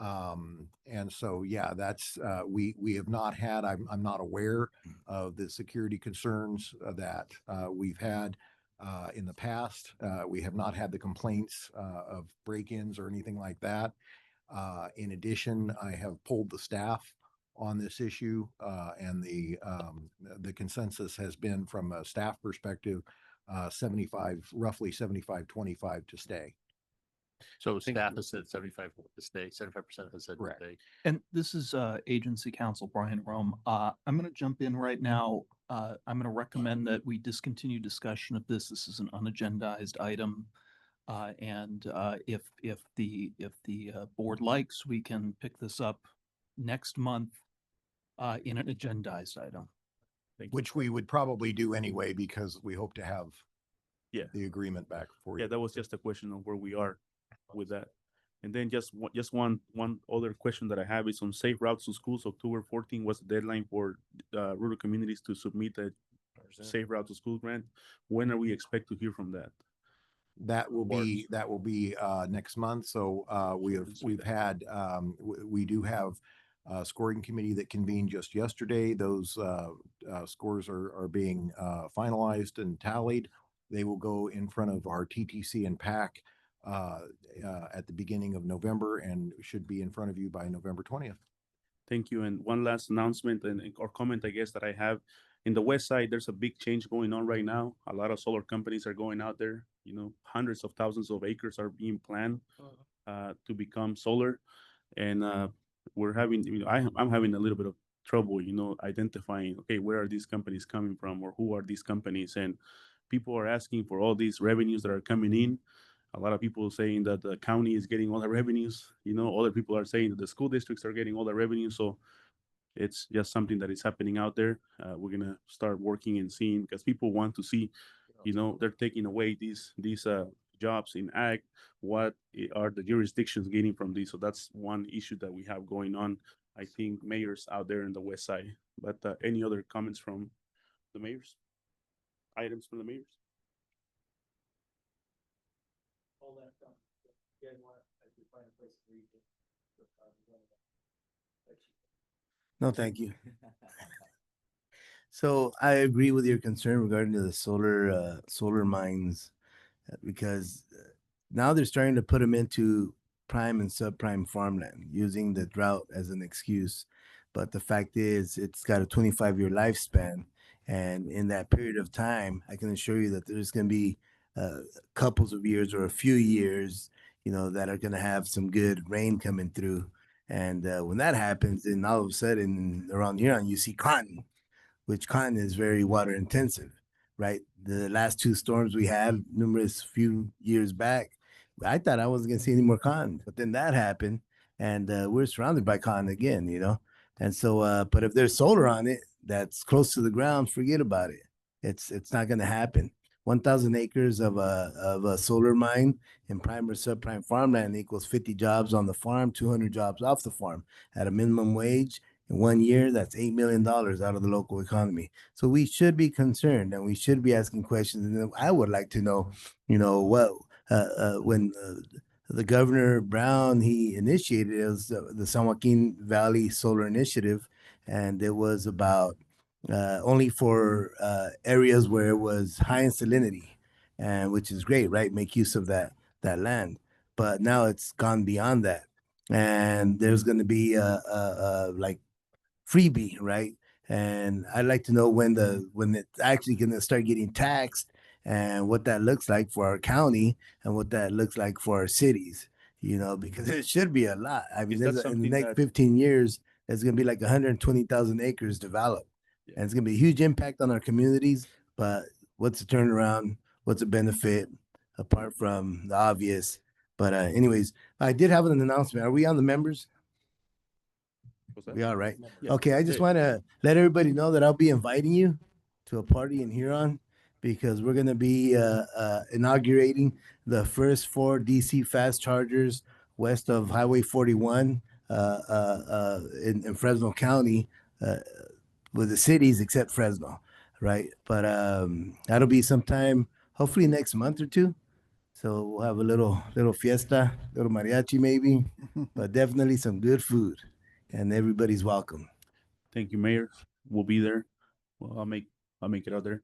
And so, yeah, that's we have not had. I'm not aware of the security concerns that we've had in the past. We have not had the complaints of break-ins or anything like that. In addition, I have polled the staff on this issue, and the consensus has been, from a staff perspective, roughly 75-25 to stay. So staff has said 75 to stay, 75% has said to stay. And this is Agency Counsel Brian Rome. I'm going to jump in right now. I'm going to recommend that we discontinue discussion of this. This is an unagendized item. And if the board likes, we can pick this up next month in an agendized item. Which we would probably do anyway, because we hope to have the agreement back for you. Yeah, that was just a question of where we are with that. And then just one other question that I have is on safe routes to schools. October 14 was the deadline for rural communities to submit a safe route to school grant. When are we expect to hear from that? That will be next month. So we do have a scoring committee that convened just yesterday. Those scores are being finalized and tallied. They will go in front of our TTC and PAC at the beginning of November, and should be in front of you by November 20th. Thank you. And one last announcement or comment, I guess, that I have. In the west side, there's a big change going on right now. A lot of solar companies are going out there. You know, hundreds of thousands of acres are being planned to become solar. And we're having, I'm having a little bit of trouble, identifying, okay, where are these companies coming from, or who are these companies? And people are asking for all these revenues that are coming in. A lot of people saying that the county is getting all the revenues. Other people are saying that the school districts are getting all the revenue. So it's just something that is happening out there. We're going to start working and seeing, because people want to see, they're taking away these jobs in ag. What are the jurisdictions gaining from this? So that's one issue that we have going on, I think, mayors out there in the west side. But any other comments from the mayors? Items from the mayors? No, thank you. So I agree with your concern regarding to the solar mines, because now they're starting to put them into prime and subprime farmland, using the drought as an excuse. But the fact is, it's got a 25-year lifespan. And in that period of time, I can assure you that there's going to be couples of years or a few years, that are going to have some good rain coming through. And when that happens, then all of a sudden around here, you see cotton, which cotton is very water intensive, right? The last two storms we had numerous few years back, I thought I wasn't going to see any more cotton, but then that happened, and we're surrounded by cotton again, And so, but if there's solar on it that's close to the ground, forget about it. It's not going to happen. 1,000 acres of a solar mine in prime or subprime farmland equals 50 jobs on the farm, 200 jobs off the farm at a minimum wage. In 1 year, that's $8 million out of the local economy. So we should be concerned, and we should be asking questions. And I would like to know, what when the Governor Brown, he initiated it was the San Joaquin Valley Solar Initiative, and it was about only for areas where it was high in salinity, and which is great, right? Make use of that land. But now it's gone beyond that, and there's going to be like freebie, right? And I'd like to know when it's actually going to start getting taxed, and what that looks like for our county, and what that looks like for our cities. Because it should be a lot. I mean, in the next 15 years, there's going to be like 120,000 acres developed. And it's going to be a huge impact on our communities, but what's the turnaround? What's the benefit apart from the obvious? But anyways, I did have an announcement. Are we on the members? Was that? We are, right? Yeah. Okay, I just Okay. want to let everybody know that I'll be inviting you to a party in Huron because we're going to be inaugurating the first 4 DC fast chargers west of Highway 41 in Fresno County with the cities except Fresno, right? But that'll be sometime, hopefully next month or two. So we'll have a little fiesta, little mariachi maybe, but definitely some good food, and everybody's welcome. Thank you, Mayor. We'll be there. Well, I'll make it out there.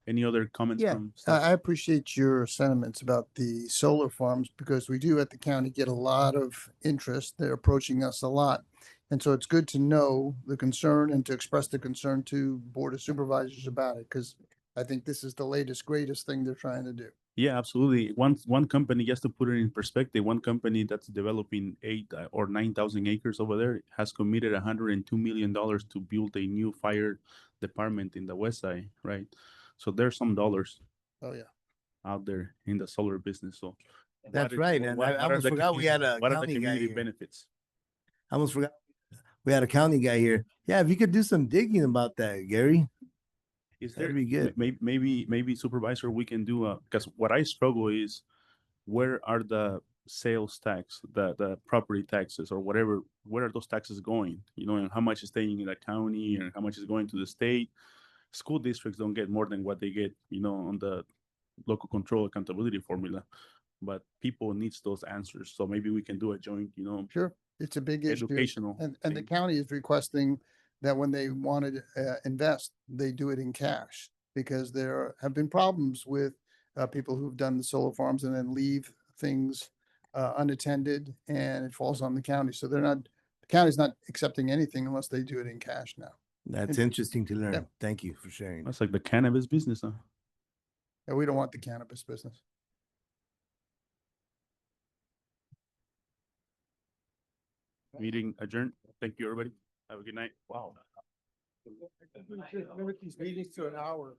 Any other comments Yeah, from staff? I appreciate your sentiments about the solar farms because we do at the county get a lot of interest. They're approaching us a lot. And so it's good to know the concern and to express the concern to Board of Supervisors about it, because I think this is the latest, greatest thing they're trying to do. Yeah, absolutely. One company, just to put it in perspective, one company that's developing 8 or 9,000 acres over there has committed $102 million to build a new fire department in the west side, right? So there's some dollars Oh, yeah. out there in the solar business. So That's what is- right, and I what are almost the forgot we had a what are the county guy community here. benefits? I almost forgot we had a county guy here. Yeah, if you could do some digging about that, Gary. Is there That'd be good. maybe supervisor, we can do because what I struggle is where are the sales tax, the property taxes or whatever, where are those taxes going? You know, and how much is staying in the county and how much is going to the state? School districts don't get more than what they get, you know, on the local control accountability formula. But people needs those answers. So maybe we can do a joint, you know, Sure. It's a big issue. educational. And the thing. county is requesting that when they want to invest, they do it in cash because there have been problems with people who've done the solar farms and then leave things unattended and it falls on the county. So the county's not accepting anything unless they do it in cash now. That's And- interesting to learn. Thank you for sharing. That's like the cannabis business, huh? And we don't want the cannabis business. Meeting adjourned. Thank you, everybody. Have a good night. Wow. Limit these meetings to an hour.